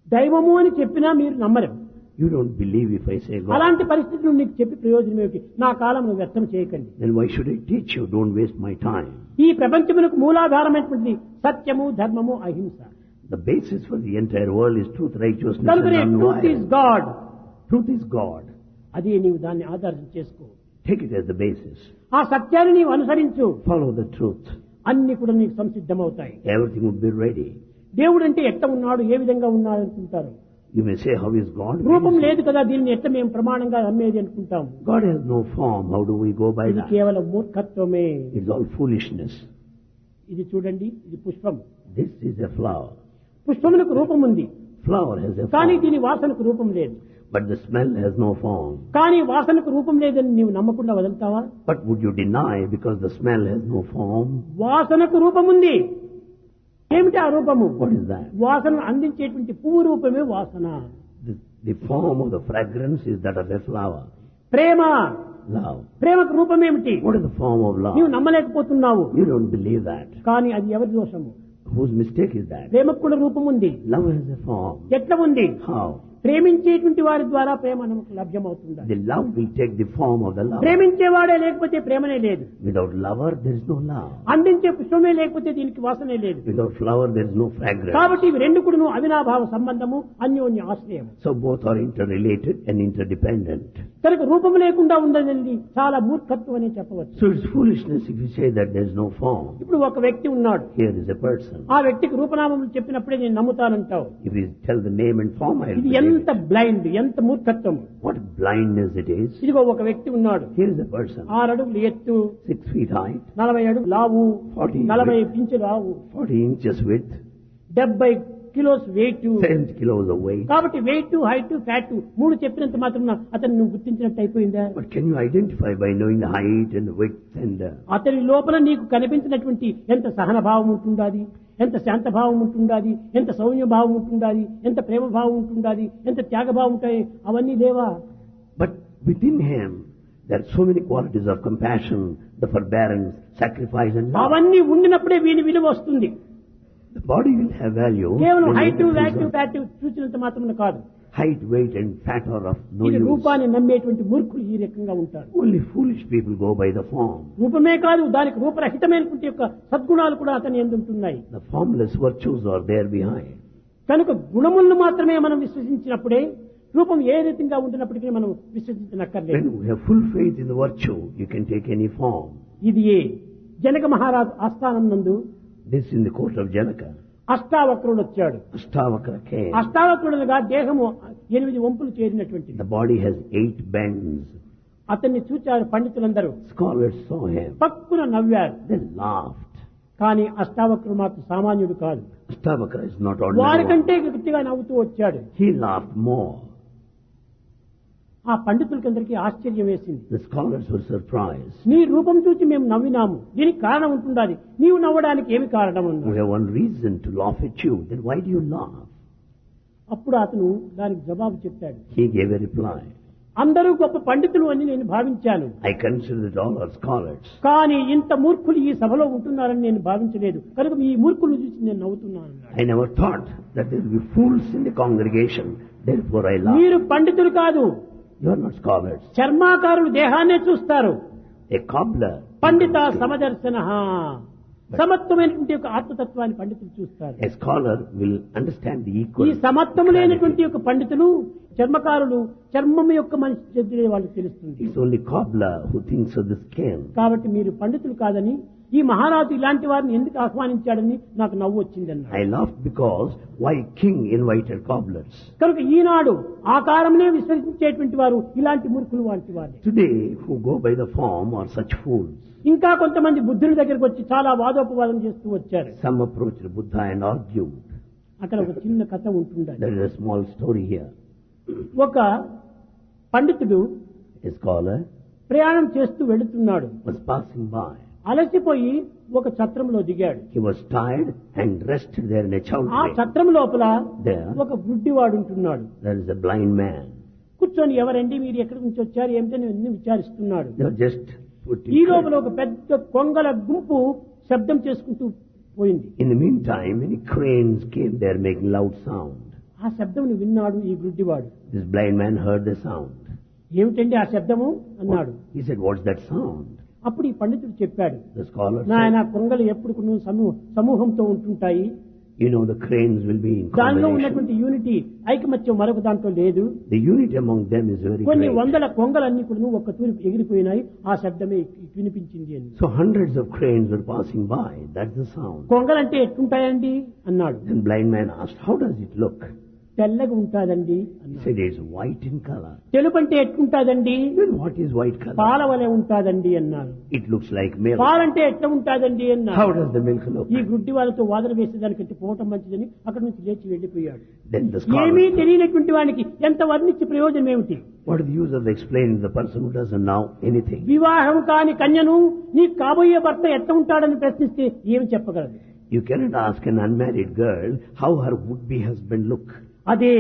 దైవము అని చెప్పినా మీరు నమ్మరు. You don't believe if I say God. అలాంటి పరిస్థితులు నీకు చెప్పి ప్రయోజనం ఏమిటి? నా కాలమును వ్యర్థం చేయకండి. Then why should I teach you? Don't waste my time. ఈ ప్రపంచమునకు మూలాధారమైనటువంటి సత్యము, ధర్మము, అహింస. The basis for the entire world is truth, righteousness, కనుకనే and truth is non-violence. God. Truth is God. అది నీవు దాన్ని ఆధారం చేసుకో. Take it as the basis. ఆ సత్యాన్ని నీవు అనుసరించు, Follow the truth. అన్ని కూడా నీకు సంసిద్ధమవుతాయి. Everything would be ready. దేవుడు అంటే ఎట్లా ఉన్నాడు, ఏ విధంగా ఉన్నాడు అనుకుంటారు. You may say, how is God? రూపం లేదు కదా, దీన్ని ఎట్లా మేము ప్రమాణంగా నమ్మేది అనుకుంటాం. God has no form. How do we go by ఇది that? కేవలం మూర్ఖత్వమే. It's all foolishness. ఇది చూడండి, ఇది పుష్పం. This is a flower. పుష్పమునకు రూపం ఉంది, Flower has a కానీ form, దీని వాసనకు రూపం లేదు. but the smell has no form. కానీ వాసనకు రూపం లేదని నీవు నమ్మకుండా వదులుతావా? But would you deny because the smell has no form? వాసనకు రూపం ఉంది. ఏమిటి ఆ రూపము? What is that? వాసనను అందించేటువంటి పువ్వు రూపమే వాసన. The form of the fragrance is that of a flower. Prema, Love. ప్రేమకు రూపం ఏమిటి? What is the form of love? నీవు నమ్మలేకపోతున్నావు. You don't believe that. కానీ అది ఎవరి దోషము? Whose mistake is that? ప్రేమకు కూడా రూపం ఉంది. Love has a form. ఎట్లా ఉంది? How? ప్రేమించేటువంటి వారి ద్వారా ప్రేమ మనకు లభ్యమవుతుంది. The love will take the form of the lover. ప్రేమించేవాడే లేకపోతే ప్రేమనే లేదు. Without lover, there is no love. అందించే పుష్పమే లేకపోతే దీనికి వాసనే లేదు. Without flower, there is no fragrance. కాబట్టి ఇవి రెండు కూడా అవినాభావ సంబంధము, అన్యోన్య ఆశ్రయం. So both are interrelated and interdependent. కనుక రూపం లేకుండా ఉండదండి చాలా మూర్ఖత్వం అని చెప్పవచ్చు. So it's foolishness if you say that there is no form. ఇప్పుడు ఒక వ్యక్తి ఉన్నాడు, Here is a person. ఆ వ్యక్తికి రూపనామములు చెప్పినప్పుడే నేను నమ్ముతానంటావు. If you tell the name and form, I will ఇది believe ఎంత it. బ్లైండ్, ఎంత మూర్ఖత్వం. What blindness it is. ఇదిగో ఒక వ్యక్తి ఉన్నాడు, Here is a person. 6 అడుగులు ఎత్తు, 6 feet height, 40 అడుగులు లావు, 40 40 ఇంచులు లావు, 40 inches width, 70 kilos wait, 70 kilos of weight. కాబట్టి వెయిట్, హైట్, ఫ్యాట్ మూడు చెప్పినంత మాత్రం అతను నువ్వు గుర్తించినట్టు అయిపోయిందా? But can you identify by knowing the height and the width and అతని లోపల నీకు కనిపించినటువంటి ఎంత సహన భావం ఉంటుండాది, ఎంత శాంత భావం ఉంటుండాది, ఎంత సౌమ్య భావం ఉంటుండాది, ఎంత ప్రేమ భావం ఉంటుండాది, ఎంత త్యాగ భావం ఉంటాయి, అవన్నీ లేవా? But within him, there are so many qualities of compassion, the forbearance, sacrifice and love. అవన్నీ ఉండినప్పుడే వీని విలువ వస్తుంది. The body will have value. కేవలం when height, it is VAT, of fat చూసినంత మాత్రం కాదు. height, weight and fat are of no ఇది use. రూపాన్ని నమ్మేటువంటి మూర్ఖులు ఈ రకంగా ఉంటారు. Only foolish people go by the form. రూపమే కాదు, దానికి రూపరహితమైనటువంటి యొక్క సద్గుణాలు కూడా అతని యందు ఉంటున్నాయి. The formless virtues are there behind. కనుక గుణములను మాత్రమే మనం విశ్వసించినప్పుడే రూపం ఏ రీతిగా ఉంటున్నప్పటికీ మనం విశ్వసించనక్కర్లేదు. When you have full faith in the virtue, you can take any form. ఇది జనక మహారాజు ఆస్థానం నందు This in the court of Janaka. అష్టావక్రుడు వచ్చాడు. Ashtavakra came. అష్టావక్రుడుగా దేహము 8 వంపులు చేరినటువంటిది. The body has 8 bends. అతన్ని చూచారు పండితులందరూ. Scholars saw him. పక్కున నవ్వారు. They laughed. కానీ అష్టావక్రుడు మాత్రం సామాన్యుడు కాదు. Ashtavakra is not ordinary. వారికంటే గట్టిగా నవ్వుతూ వచ్చాడు. He laughed more. ఆ పండితులకందరికీ ఆశ్చర్యం వేసింది. The scholars were surprised. నీ రూపం చూసి మేము నవ్వినాము, దీనికి కారణం ఉంటుండాలి, నీవు నవ్వడానికి ఏమి కారణం We అన్నాడు. have one reason to laugh at you. Then why do you laugh? అప్పుడు అతను దానికి జవాబు చెప్పాడు. He gave a reply. అందరూ గొప్ప పండితులు అని నేను భావించాను, I consider that all are scholars. కానీ ఇంత మూర్ఖులు ఈ సభలో ఉంటున్నారని నేను భావించలేదు, కనుక ఈ మూర్ఖులను చూసి నేను నవ్వుతున్నాను అన్నాడు. I never thought that there will be fools in the congregation. Therefore I laugh. మీరు పండితులు కాదు, You are not scholars. చర్మాకారులు దేహాన్నే చూస్తారు. A cobbler. పండిత సమదర్శన, సమత్వమైనటువంటి యొక్క ఆత్మతత్వాన్ని పండితులు చూస్తారు. A scholar will understand the ఈ equal. సమత్వము లేనటువంటి యొక్క పండితులు, చర్మకారులు చర్మం యొక్క మనిషి చెందిన వాళ్ళకి తెలుస్తుంది. It's only cobbler who thinks of the skin. కాబట్టి మీరు పండితులు కాదని ఈ మహారాజు ఇలాంటి వారిని ఎందుకు ఆహ్వానించాడని నాకు నవ్వు వచ్చిందన్న. I laughed because why king invited cobblers? కనుక ఈనాడు ఆకారమునే విశ్వసించేటువంటి వారు ఇలాంటి మూర్ఖులు వంటి వారు. Today who go by the form are such fools. ఇంకా కొంతమంది బుద్ధుని దగ్గరికి వచ్చి చాలా వాదోపవాదం చేస్తూ వచ్చారు. Some approached Buddha and argued. అక్కడ ఒక చిన్న కథ ఉంటుండాలి. There is a small story here. ఒక పండితుడు A scholar ప్రయాణం చేస్తూ వెళుతున్నాడు. was passing by. అలసిపోయి ఒక ఛత్రంలో దిగాడు. He was tired and rested there in a ఆ chowdhury. ఛత్రం లోపల There. ఒక గుడ్డివాడు ఉంటున్నాడు. There is a blind man. కూర్చొని ఎవరండి మీరు ఎక్కడి నుంచి వచ్చారు ఏమిటని అన్ని విచారిస్తున్నాడు. They were just put ఈ in లోపల ఒక పెద్ద కొంగల గుంపు శబ్దం చేసుకుంటూ పోయింది. In the meantime, many cranes came there making loud sound. ఆ శబ్దం విన్నాడు ఈ గుడ్డివాడు. This blind man heard the sound. ఏమిటండి ఆ శబ్దము అన్నాడు. He said, "What's that sound?" అప్పుడు ఈ పండితుడు చెప్పాడు, The scholar నాయన said, కొంగలు ఎప్పుడు సమూహంతో ఉంటుంటాయి, "You know the cranes will be in దానిలో combination. ఉన్నటువంటి యూనిటీ ఐకమత్యం మరొక దాంట్లో లేదు. The unity among them is very కొన్ని great." వందల కొంగలన్నీ కూడా ఒక్క తూరి ఎగిరిపోయినాయి, ఆ శబ్దమే వినిపించింది అని. So hundreds of cranes were passing by. That's the sound. కొంగలంటే ఎట్లుంటాయండి అన్నాడు. Then blind man asked, "How does it look?" తెల్లగా ఉంటాదండి He అన్నాడు. said, "It's white in color." తెలుపు అంటే ఎట్లుంటాదండి, Then what is white color? పాల వలె ఉంటాదండి అన్నారు. It looks like milk. పాలంటే ఎట్లా ఉంటాదండి How అన్నారు. does the milk look? ఈ గుడ్డి వాళ్ళతో వాదన వేసేదానికంటే పోవటం మంచిదని అక్కడి నుంచి లేచి వెళ్లిపోయాడు. Then the scholar ఏమీ said, తెలియనటువంటి వానికి ఎంత వర్ణించి ప్రయోజనం ఏమిటి? "What is the use of explaining to the person who doesn't know anything?" వివాహం కాని కన్యను నీ కాబోయే భర్త ఎట్లా ఉంటాడని ప్రశ్నిస్తే ఏమి చెప్పగలదు? You cannot ask an unmarried girl how her would-be husband look. అదే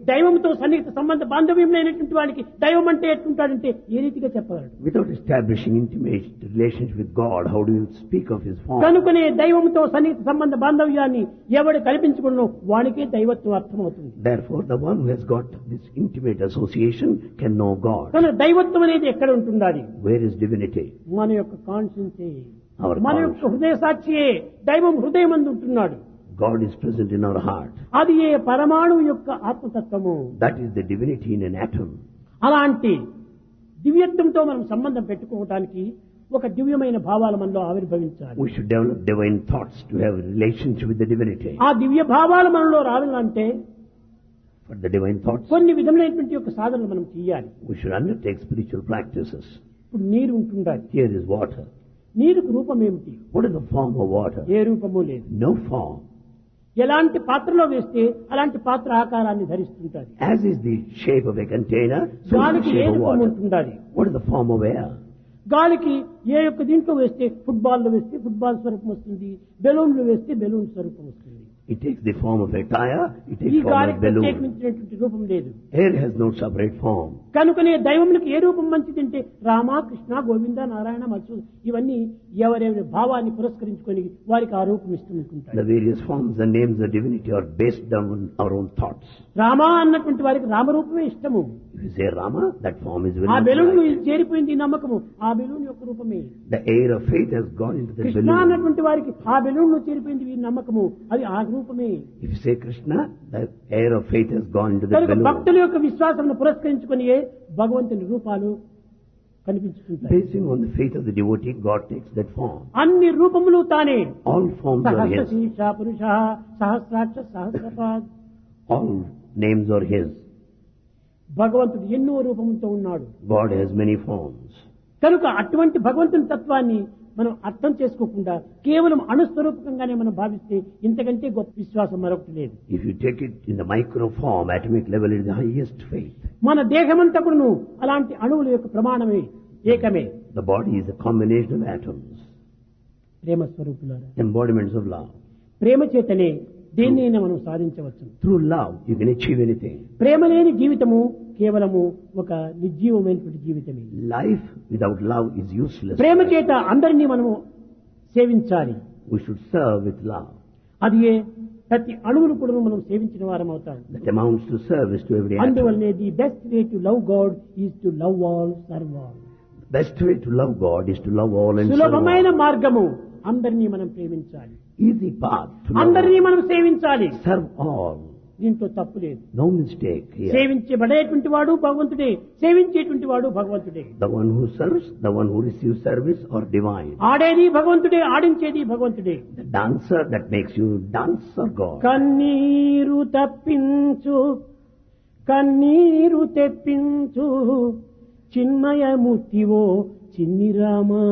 దైవంతో సన్నిహిత సంబంధ బాంధవ్యం లేనటువంటి వాడికి దైవం అంటే ఎట్లుంటాడంటే ఏ రీతిగా చెప్పగలడు? Without establishing intimate relationship with God, how do you speak of His form? కనుకనే దైవంతో సన్నిహిత సంబంధ బాంధవ్యాన్ని ఎవడు కల్పించుకున్నో వాడికే దైవత్వం అర్థమవుతుంది. Therefore, the one who has got this intimate association can know God. కనుక దైవత్వం అనేది ఎక్కడ ఉంటుండాలి? Where is divinity? మన యొక్క కాన్షియన్సే, Our మన యొక్క హృదయ సాక్షియే. దైవం హృదయం అందు ఉంటున్నాడు. God is present in our heart. అది ఏ పరమాణువు యొక్క ఆత్మతత్వము. That is the divinity in an atom. అలాంటి దివ్యత్వంతో మనం సంబంధం పెట్టుకోవడానికి ఒక దివ్యమైన భావాలు మనలో ఆవిర్భవించాలి. We should develop divine thoughts to have a relationship with the divinity. ఆ దివ్య భావాలు మనలో రావాలంటే For the divine thoughts, కొన్ని విధములైనటువంటి యొక్క సాధనలు మనం చేయాలి. we should undertake spiritual practices. ఇప్పుడు నీరు ఉంటుండాలి. Here is water. నీరుకు రూపం ఏమిటి? What is the form of water? ఏ రూపము లేదు. No form. ఎలాంటి పాత్రలో వేస్తే అలాంటి పాత్ర ఆకారాన్ని ధరిస్తుంటారు. As is the shape of a container, so is the గాలికి ఏ shape of రూపం water. ఉంటుండాలి. What is the form of air? గాలికి ఏ యొక్క దీంట్లో వేస్తే ఫుట్బాల్లో వేస్తే ఫుట్బాల్ స్వరూపం వస్తుంది, బెలూన్లు వేస్తే బెలూన్ స్వరూపం వస్తుంది. It takes the form of a tire, it ఈ takes form గాలికి of balloon. ప్రత్యేకించినటువంటి రూపం లేదు. Air has no separate form. కనుకనే దైవములకు ఏ రూపం మంచిదంటే రామ, కృష్ణ, గోవింద, నారాయణ, మత్స్సు ఇవన్నీ ఎవరెవరి భావాన్ని పురస్కరించుకొని వారికి ఆ రూపం ఇస్తుంటారు. The various forms and names of divinity are based on our own thoughts. Rama అన్నటువంటి వారికి రామరూపమే ఇష్టము. If you say Rama, that form is very ఆ much బెలూన్ right. చేరిపోయింది ఈ నమ్మకము, ఆ బెలూన్ యొక్క రూపమే. The air of faith has gone into the Krishna balloon. అన్నటువంటి వారికి ఆ బెలూన్ చేరిపోయింది ఈ నమ్మకము, అది ఆ రూపమే. If you say Krishna, the air of faith has gone into the కనుక balloon. భక్తుల యొక్క విశ్వాసం పురస్కరించుకొని భగవంతుని రూపాలు కనిపించుకుంటాయి. Basing on the faith of the devotee, God takes that form. అన్ని రూపములు తానే. All forms are Sahasra His. శీర్ష పురుష, సహస్రాక్ష, సహస్రపాద్. All names are His. భగవంతుడు ఎన్నో రూపములతో ఉన్నాడు. God has many forms. కనుక అటువంటి భగవంతుని తత్వాన్ని మనం అర్థం చేసుకోకుండా కేవలం అణుస్వరూపకంగానే మనం భావిస్తే ఇంతకంటే గొప్ప విశ్వాసం మరొకటి లేదు. If you take it in the micro form, atomic level, it is the highest faith. మన దేహమంతా కూడాను అలాంటి అణువుల యొక్క ప్రమాణమే, ఏకమే. The body is a combination of atoms, ప్రేమ స్వరూపులారా, embodiments of love. ప్రేమ చేతనే దేన్నైనా మనం సాధించవచ్చు. Through love, you can achieve anything. ప్రేమ లేని జీవితము కేవలము ఒక నిర్జీవమైనటువంటి జీవితమే. Life without love is useless. ప్రేమ చేత అందరినీ మనము సేవించాలి. We should serve with love. అది ప్రతి అణువును కూడా మనం సేవించిన వారం అవుతాం. That amounts to service to every atom. అందువల్లనే the best way to love God is to love all, serve all. Best way to love God is to love all and serve సులభమైన all. మార్గము అందరినీ మనం ప్రేమించాలి, Easy path to love అందరినీ all. మనం సేవించాలి. Serve all. దీంట్లో తప్పు లేదు. No mistake here. సేవించబడేటువంటి వాడు భగవంతుడే, సేవించేటువంటి వాడు భగవంతుడే. The one who serves, the one who receives service are divine. ఆడేది భగవంతుడే, ఆడించేది భగవంతుడే. The dancer that makes you dance are God. కన్నీరు తప్పించు, కన్నీరు తెప్పించు, చిన్మయమూర్తివో చిన్ని Rama.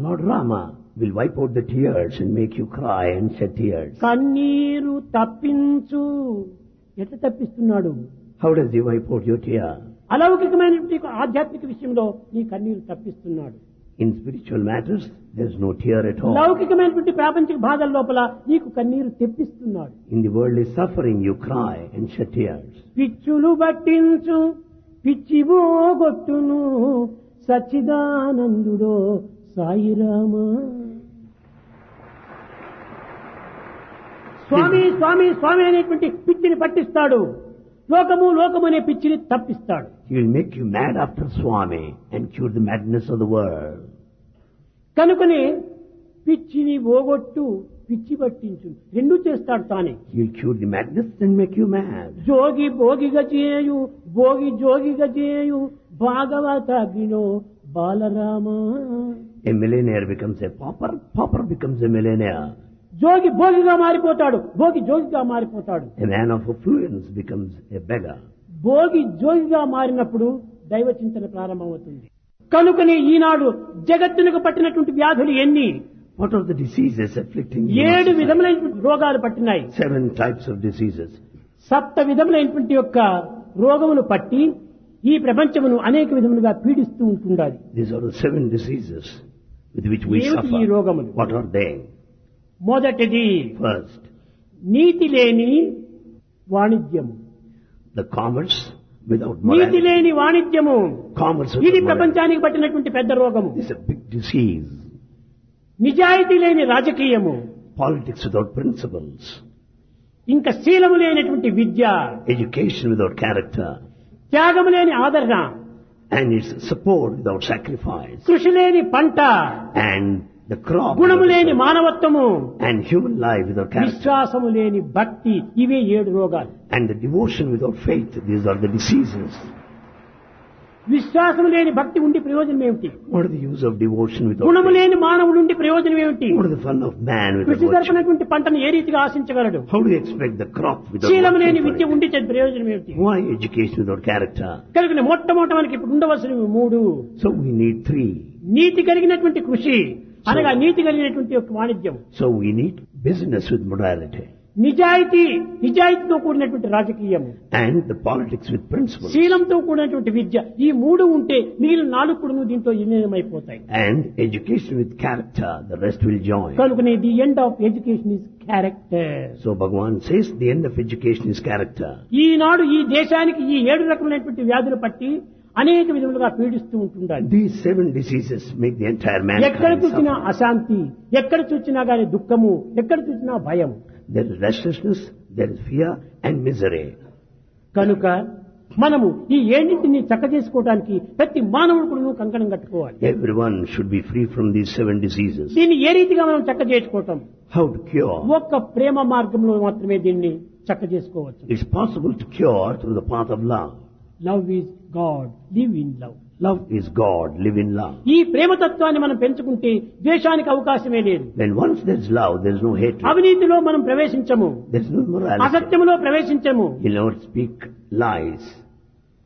Lord Rama will wipe out the tears and make you cry and shed tears. కన్నీరు తప్పించు. ఎట్లా తప్పిస్తున్నాడు? How does he wipe out your tear? అలౌకికమైనటువంటి ఆధ్యాత్మిక విషయంలో నీ కన్నీరు తప్పిస్తున్నాడు. In spiritual matters, there is no tear at all. లౌకికమైనటువంటి ప్రాపంచిక బాధల లోపల నీకు కన్నీరు తెప్పిస్తున్నాడు. In the worldly suffering, you cry and shed tears. పిచ్చులు పట్టించు, పిచ్చివోగొట్టును, సచ్చిదానందుడో సాయిరామా. స్వామి స్వామి స్వామి అనేటువంటి పిచ్చిని పట్టిస్తాడు, లోకము లోకము అనే పిచ్చిని తప్పిస్తాడు. He will make you mad after Swami and cure the madness of the world. కనుకనే పిచ్చిని ఓగొట్టు, పిచ్చి పట్టించు, రెండు చేస్తాడు తానే. He will cure the madness and make you mad. జోగి భోగిగా చేయు, భోగి జోగిగా చేయు, భాగవతాగ్నిలో Balarama. A millionaire becomes a pauper, pauper becomes a millionaire. జోగి భోగిగా మారిపోతాడు, భోగి జోగిగా మారిపోతాడు. A man of affluence becomes a beggar. Bhogi జోగిగా మారినప్పుడు దైవ చింతన ప్రారంభమవుతుంది. కనుకనే ఈనాడు జగత్తునకు పట్టినటువంటి వ్యాధులు ఎన్ని? What are the diseases afflicting you? 7 విధములైనటువంటి రోగాలు పట్టినాయి. 7 types of diseases. 7 విధములైనటువంటి యొక్క రోగమును పట్టి ఈ ప్రపంచమును అనేక విధములుగా పీడిస్తూ ఉంటుండాలి. These are the 7 diseases with which we ఏమిటి ఈ suffer. రోగములు? What are they? మొదటిది First, నీతి లేని వాణిజ్యము. the commerce without NITI morality. లేని వాణిజ్యము Commerce ఇది without morality. ప్రపంచానికి పట్టినటువంటి పెద్ద రోగము. This is a big disease. నిజాయితీ లేని రాజకీయము, Politics without principles. ఇంకా శీలము లేనటువంటి విద్య, Education without character. త్యాగము లేని ఆదరణ, And its support without sacrifice. కృషి లేని పంట, And the crop. గుణము without లేని effort. మానవత్వము, And human life without character. విశ్వాసము లేని భక్తి, ఇవే 7 రోగాలు. And the devotion without faith. These are the diseases. విశ్వాసము లేని భక్తి ఉండి ప్రయోజనం ఏమిటి? What is the use of devotion without గుణము faith? లేని మానవుడు ఉండి ప్రయోజనం ఏమిటి? What is the fun of man without కృషి virtue? జరపనటువంటి పంటను ఏ రీతిగా ఆశించగలడు? How do you expect the crop without శీలము లేని working for విద్య it? ఉండి ప్రయోజనం ఏమిటి? Why education without character? కనుక మొట్టమొదటి మనకి ఇప్పుడు ఉండవలసినవి 3. So we need 3. నీతి కలిగినటువంటి కృషి, అనగా నీతి కలిగినటువంటి యొక్క వాణిజ్యం. So we need business with morality. నిజాయితీతో కూడినటువంటి రాజకీయం, and the politics with principles, శీలంతో కూడినటువంటి విద్య. ఈ మూడు ఉంటే మిగిలిన నాలుగు కూడా దీంట్లో విలీనమైపోతాయి. and education with character, the rest will join. కనుకనే the end of education is character. So Bhagavan says the end of education is character. ఈనాడు ఈ దేశానికి ఈ 7 రకమైనటువంటి వ్యాధులు పట్టి అనేక విధములుగా పీడిస్తూ ఉంటుండాలి. These 7 diseases make the entire ఎక్కడ mankind చూసినా suffer. అశాంతి, ఎక్కడ చూసినా గాని దుఃఖము, ఎక్కడ చూసినా భయం. There is restlessness, there is fear and misery. కనుక మనము ఈ ఏడింటిని చక్క చేసుకోవడానికి ప్రతి మానవుడు కూడా కంకణం కట్టుకోవాలి. Everyone should be free from these 7 diseases. దీన్ని ఏ రీతిగా మనం చక్క చేసుకోవటం? How to cure? ఒక్క ప్రేమ మార్గంలో మాత్రమే దీన్ని చక్క చేసుకోవచ్చు. It's possible to cure through the path of love. Love is God, live in love. Love is God, live in love. ఈ ప్రేమతత్వాన్ని మనం పెంచుకుంటే ద్వేషానికి అవకాశమే లేదు. When once there's love, there's no hatred. అవినీతిలో మనం ప్రవేశించము, There's no morality. అసత్యములో ప్రవేశించము, You'll never speak lies.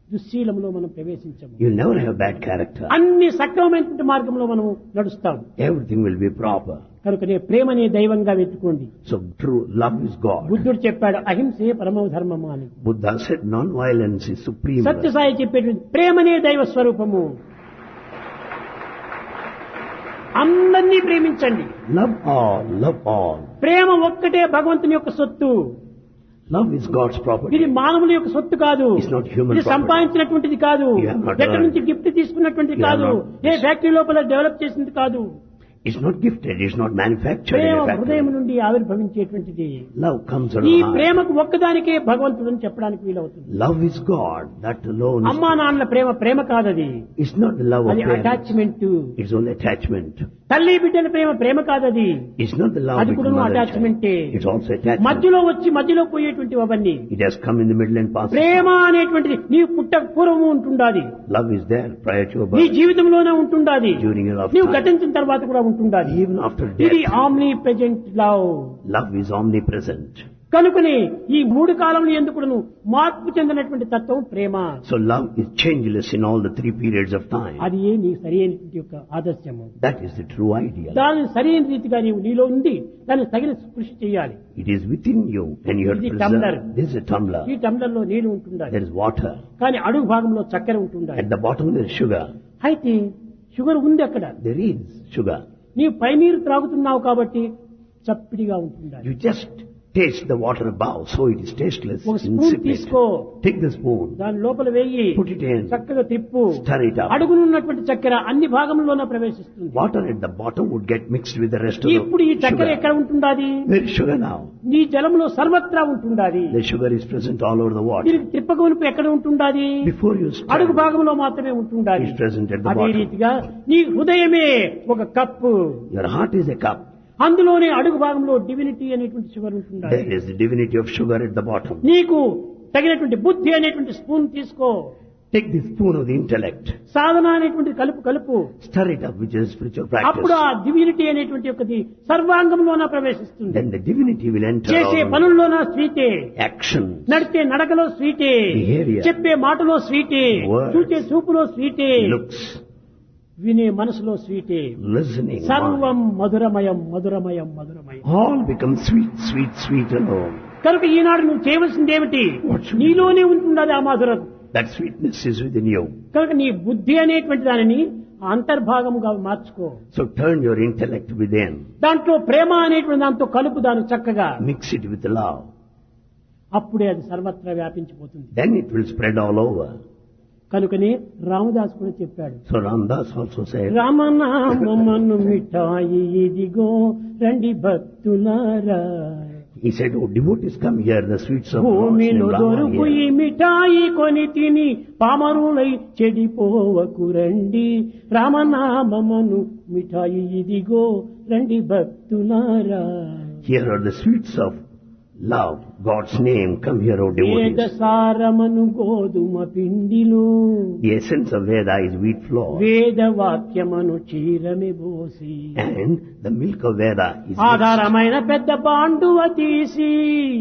దుశ్శీలములో మనం ప్రవేశించము. You'll never have bad character. అన్ని సక్రమమైనటువంటి మార్గంలో మనం నడుస్తాం. Everything will be proper. కనుకనే ప్రేమనే దైవంగా వెతుకోండి. So true love is God. బుద్ధుడు చెప్పాడు అహింసే పరమ ధర్మము అని. Buddha said non-violence is supreme. Sathya Sai చెప్పేటువంటి ప్రేమనే దైవ స్వరూపము. అందరినీ ప్రేమించండి. Love all, love all. ప్రేమ ఒక్కటే భగవంతుని యొక్క సొత్తు. Love is God's property. ఇది మానవుల యొక్క సొత్తు కాదు. It's not human ఇది property. సంపాదించినటువంటిది కాదు. You have not ఎక్కడి earned. నుంచి గిఫ్ట్ తీసుకున్నటువంటిది You have కాదు. not- ఏ ఫ్యాక్టరీ లోపల డెవలప్ చేసింది కాదు. It's not gifted, it's not manufactured in Prema a హృదయం factory. నుండి ఆవిర్భవించేటువంటిది. Love comes from ఈ the heart. ప్రేమకు ఒక్కదానికే భగవంతుడు అని చెప్పడానికి వీలవుతుంది. Love is God, that alone. అమ్మా నాన్నల ప్రేమ కాదది. It's not the love of అది parents. Attachment. It's only attachment. తల్లి బిడ్డల ప్రేమ కాదది. It's not the love అది between కూడా mother and attachment A. child. It's also attachment. మధ్యలో పోయేటువంటి అవన్నీ. It has come in the middle and passed. ప్రేమ అనేటువంటిది నీవు పుట్టక పూర్వము ఉంటుండాలి. Love is there prior to your నీ birth. జీవితంలోనే ఉంటుండాలి. During your నీవు lifetime. గతించిన తర్వాత కూడా ఉంటుండాలి. Even after ఇది death. Omni present love. Love is omnipresent. కనుకనే ఈ 3 కాలంలో ఎందుకును మార్పు చెందినటువంటి తత్వం ప్రేమ. So love is changeless in all the 3 periods of time. అది నీ సరైనటువంటి యొక్క ఆదర్శము. That is the true ideal. దాని సరైన రీతిగా నీలో ఉంది, దాన్ని తగిన కృషి చేయాలి. It is within you and you have to ఇది tumbler. preserve. This is a tumbler. ఈ టంబ్లర్ లో నీళ్లు ఉంటుండాలి, There is water. కానీ అడుగు భాగంలో చక్కెర ఉంటుండాలి. At the bottom there is sugar. అయితే షుగర్ ఉంది అక్కడ. There is sugar. నీవు పై నీరు త్రాగుతున్నావు కాబట్టి చప్పిడిగా ఉంటుండాలి. You just taste the water above, so it is tasteless, ఒక స్పూన్ insipid. తీసుకో, Take the spoon, దాని లోపల వేయి, put it in, చక్కగా తిప్పు. stir it up. అడుగునున్నటువంటి చక్కెర అన్ని భాగంలోనే ప్రవేశిస్తుంది. Water at the bottom would get mixed with the rest of ఇప్పుడు ఈ the చక్కెర sugar. ఎక్కడ ఉంటుండాలి? Where is sugar now? నీ జలంలో సర్వత్రా ఉంటుండాలి. The sugar is present all over the water. దీనికి తిప్పగొనుపు ఎక్కడ ఉంటుండాలి? Before you అడుగు stir, భాగంలో మాత్రమే ఉంటుండాలి. it's present at the అదే bottom. రీతిగా నీ హృదయమే ఒక cup, Your heart is a cup. అందులోనే అడుగు భాగంలో డివినిటీ అనేటువంటి షుగర్ ఉంటుండాలి. There is the divinity of sugar at the bottom. నీకు తగినటువంటి బుద్ధి అనేటువంటి స్పూన్ తీసుకో, Take the spoon of the intellect, సాధన అనేటువంటి కలుపు, stir it up, which is spiritual అప్పుడు practice. ఆ డివినిటీ అనేటువంటి ఒకటి సర్వాంగంలోన ప్రవేశిస్తుంది. Then the divinity will enter చేసే all పనుల్లోన స్వీటే, action. నడిచే నడకలో స్వీటే, Behavior. చెప్పే మాటలో స్వీటే, Words. చూచే చూపులో స్వీటే, Looks, వినే మనసులో స్వీటే. listening, సర్వం mind. మధురమయం. All become sweet, sweet, sweet alone. కనుక ఈనాడు నువ్వు చేయవలసింది ఏమిటి? What should నీలోనే ఉంటుండాలి ఆ మాధురం. That sweetness is within you. కనుక నీ బుద్ధి అనేటువంటి దానిని అంతర్భాగముగా మార్చుకో. So turn your intellect within. దాంట్లో ప్రేమ అనేటువంటి దాంతో కలుపు దాన్ని చక్కగా. Mix it with love. అప్పుడే అది సర్వత్రా వ్యాపించిపోతుంది. Then it will spread all over. కనుకనే రామదాస్ కూడా చెప్పాడు, So Ramdas also said, రామనామమను మిఠాయి ఇదిగో రండి భక్తులారా, he said, oh devotees, come here, the sweets of Lord's భూమిలో name, Rama దొరుకు ఈ here. మిఠాయి కొని తిని పామరులై చెడిపోవకు రండి, రామనామమను మిఠాయి ఇదిగో రండి భక్తులారా. Here are the sweets of Love God's name. Come here, O వేద devotees. సారమను గోధుమ పిండిలో The essence of Veda is wheat flour. వేద వాక్యమను చీరమి బోసి And the milk of Veda is mixed. ఆధారమైన పెద్ద బాండువ తీసి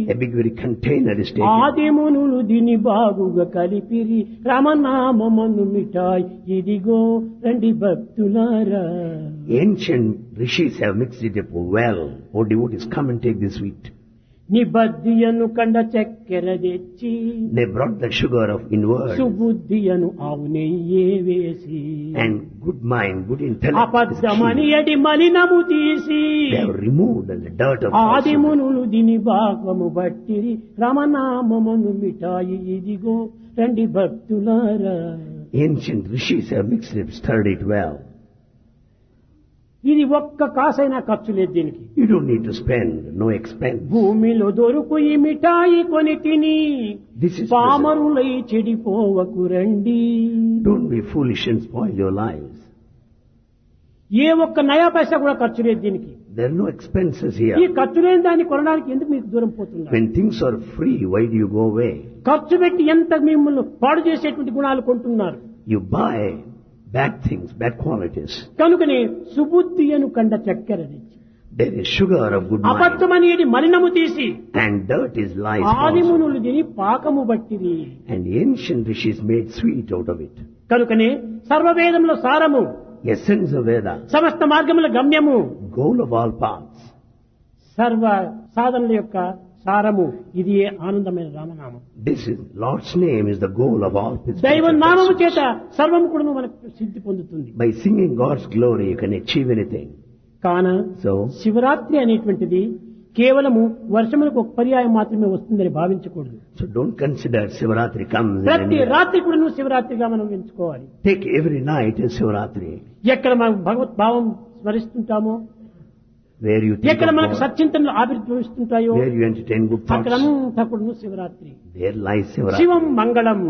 A big very container is taken. ఆదిమునులు దీని బాగుగా కలిపిరి రమనామమను మిఠాయి ఇదిగో రండి భక్తులారా. Ancient rishis have mixed it up well. O devotees, come and take this wheat. నిబద్ధియను కండ చక్కెర తెచ్చి They brought the sugar of inward సుబుద్ధియను ఆవు నెయ్యే వేసి and good mind, good intellect. is అబద్ధమని key. ఎడి మలినము తీసి They have removed the dirt of falsehood. ఆదిమునులు దీని భాగము బట్టిరి రమనామమును మిఠాయి ఇదిగో రండి భక్తులారా. Ancient rishis have mixed it, stirred it well. ఇది ఒక్క కాసైనా ఖర్చు లేదు దీనికి. You don't need to spend, no expense. భూమిలో దొరుకు ఈ మిఠాయి కొని తిని This is పామరులై చెడిపోవకు రండి. Don't be foolish and spoil your lives. ఏ ఒక్క నయా పైసా కూడా ఖర్చు లేదు దీనికి. There are no expenses ఈ here. ఖర్చు లేని దాన్ని కొనడానికి ఎందుకు మీకు దూరం పోతున్నారు? When things are free, why do you go away? ఖర్చు పెట్టి ఎంత మిమ్మల్ని పాడు చేసేటువంటి గుణాలు కొంటున్నారు. You buy bad things, bad qualities. కనుకనే సుబుద్ధి అను కండ చక్కెర తెచ్చి There is sugar of good mind. అబద్ధమనేది మలినము తీసి And dirt is lies. falsehood. ఆదిమునులు దీని పాకము బట్టిరి. And the ancient rishis made sweet out of it. కనుకనే సర్వవేదముల సారము Essence of Veda, సమస్త మార్గముల గమ్యము goal of all paths. సర్వ సాధనల యొక్క సారము ఇది ఆనందమైన రామనామం. This is Lord's name is the goal of all దైవ spiritual నామము pursuits. చేత సర్వము కూడా మనకు సిద్ధి పొందుతుంది. By singing God's glory, you can achieve anything. కాన So, శివరాత్రి అనేటువంటిది కేవలము వర్షములకు ఒక పర్యాయం మాత్రమే వస్తుందని భావించకూడదు. so don't consider Sivaratri comes in ప్రతి any year. రాత్రి కూడా నువ్వు శివరాత్రిగా మనం ఎంచుకోవాలి. Take every night as Sivaratri. ఎక్కడ మనం భగవత్ భావం స్మరిస్తుంటామో, Where you think ఎక్కడ of మనకు God, సత్చింతనలు ఆవిర్భవిస్తుంటాయో where you entertain good thoughts, అక్కడంతా కూడా నువ్వు శివరాత్రి. there lies Sivaratri. శివం మంగళం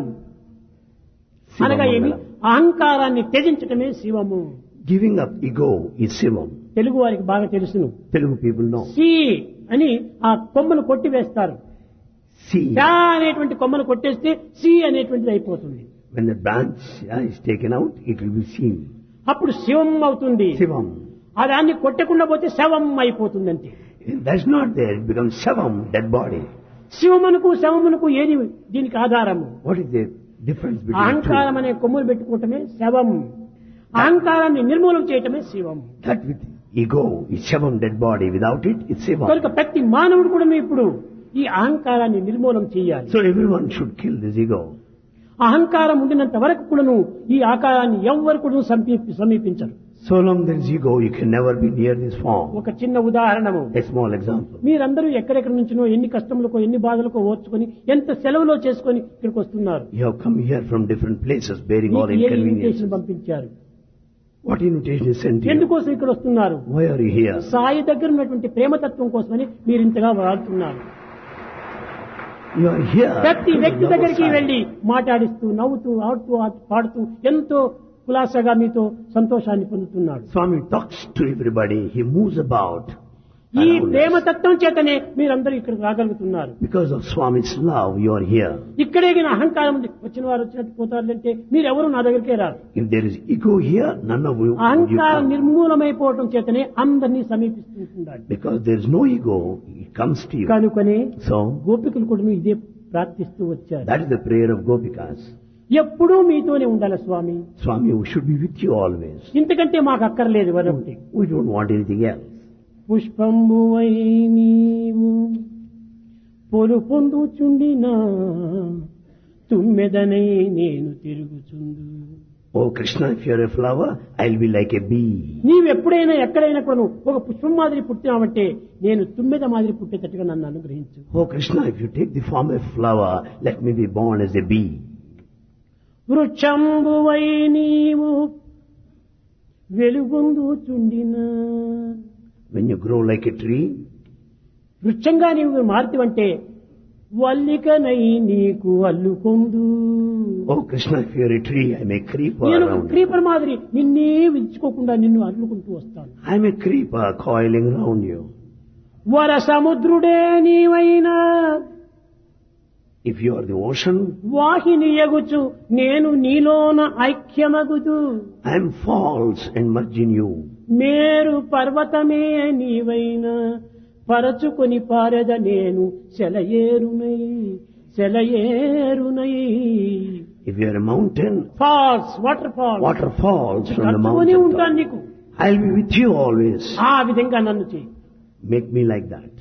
Shivam అనగా ఏమి? Mangalam. అహంకారాన్ని త్యజించటమే శివము. Giving up ego is Shivam. Telugu వారికి బాగా తెలుసును. Telugu people know. సి అని ఆ కొమ్మను కొట్టి వేస్తారు. See, చా అనేటువంటి కొమ్మను కొట్టేస్తే సి అనేటువంటిది అయిపోతుంది. when the branch is taken out, it will be seen. అప్పుడు శివం అవుతుంది. Shivam. ఆ దాన్ని కొట్టకుండా పోతే శవం అయిపోతుంది అంతే. If that's not there, it becomes Shivam, dead body. శివమునకు శవమునకు ఏది దీనికి ఆధారము? What is the difference between the అహంకారం two? అనే కొమ్ములు పెట్టుకోవటమే శవం. అహంకారాన్ని నిర్మూలన చేయటమే శివం. That with ego is Shivam, dead body. Without it, it's Shivam. కనుక ప్రతి మానవుడు కూడా ఇప్పుడు ఈ అహంకారాన్ని నిర్మూలన చేయాలి. So everyone should kill this ego. అహంకారం ఉండినంత వరకు కూడాను ఈ ఆకారాన్ని ఎవ్వరు కూడా సమీపించరు. So long there is ego, you can never be near this form. ఒక చిన్న ఉదాహరణము, A small example. మీరందరూ ఎక్కడెక్కడి నుంచినో ఎన్ని కష్టములకో ఎన్ని బాధలకో ఓర్చుకొని ఎంత సెలవులో చేసుకొని ఇక్కడికి వస్తున్నారు. You have come here from different places bearing all మీకు ఏ inconveniences. ఇన్విటేషన్ పంపించారు? What invitation is sent to you? ఎందుకోసం ఇక్కడ వస్తున్నారు? Why are you here? Sai దగ్గర ఉన్నటువంటి ప్రేమతత్వం కోసమని మీరు ఇంతగా వాడుతున్నారు. You are here. ప్రతి to the వ్యక్తి love of దగ్గరికి Sai. వెళ్లి మాట్లాడిస్తూ నవ్వుతూ ఆడుతూ పాడుతూ ఎంతో కులాసగా మీతో సంతోషాన్ని పొందుతున్నాడు. Swami talks to everybody. He moves about. ఈ around us. ప్రేమతత్వం చేతనే మీరందరూ ఇక్కడికి రాగలుగుతున్నారు. Because of Swami's love, you are here. ఇక్కడే గిన అహంకారం ఉంది, వచ్చిన వారు వచ్చినట్టు పోతారంటే మీరెవరు నా దగ్గరికే రారు. If there is ego here, none of you అహంకారం come. నిర్మూలమైపోవటం చేతనే అందరినీ సమీపిస్తుంటాడు. Because there is no ego, it comes to you. కనుకనే So, గోపికలు కూడా ఇదే ప్రార్థిస్తూ వచ్చారు. that is the prayer of Gopikas. ఎప్పుడూ మీతోనే ఉండాలి స్వామి. Swami, we should be with you always. ఇంతకంటే మాకు అక్కర్లేదు వరొకటి. We don't want anything else. పుష్పంబువై నీవు పొలు పొందుచుండినా తుమ్మెదనై నేను తిరుగుచుందు. Oh Krishna, if you are a flower, I'll be like a bee. నీవెప్పుడైనా ఎక్కడైనా కూడా ఒక పుష్పం మాదిరి పుట్టినావంటే నేను తుమ్మెద మాదిరి పుట్టేటట్టుగా నన్ను అనుగ్రహించు. Oh Krishna, if you take the form of flower, let me be born as a bee. వృక్షంబువై నీవు వెలుగొందుచుండినా, When you grow like a tree, వృక్షంగా నీవు మారుతివంటే వల్లికనై నీకు అల్లుకొందు. oh Krishna, if you are a tree, I'm a creeper నేను around you. క్రీపర్ మాదిరి నిన్నే విడుచుకోకుండా నిన్ను అల్లుకుంటూ వస్తాను. I'm a creeper coiling around you. వర సముద్రుడే నీవైనా If you are the ocean, వాహిని ఎగుచు నేను నీలోన ఐక్యమగుదు. I am false and merge in you. మేరు పర్వతమే నీవైనా పరచుకొని పారెద నేను సెలయేరునై సెలయేరునై. If you are a mountain, falls water water falls from the కట్టుకొని mountain ఉంటాను top. నీకు. I'll be with you always. ఆ విధంగా నన్ను చేయి. Make me like that.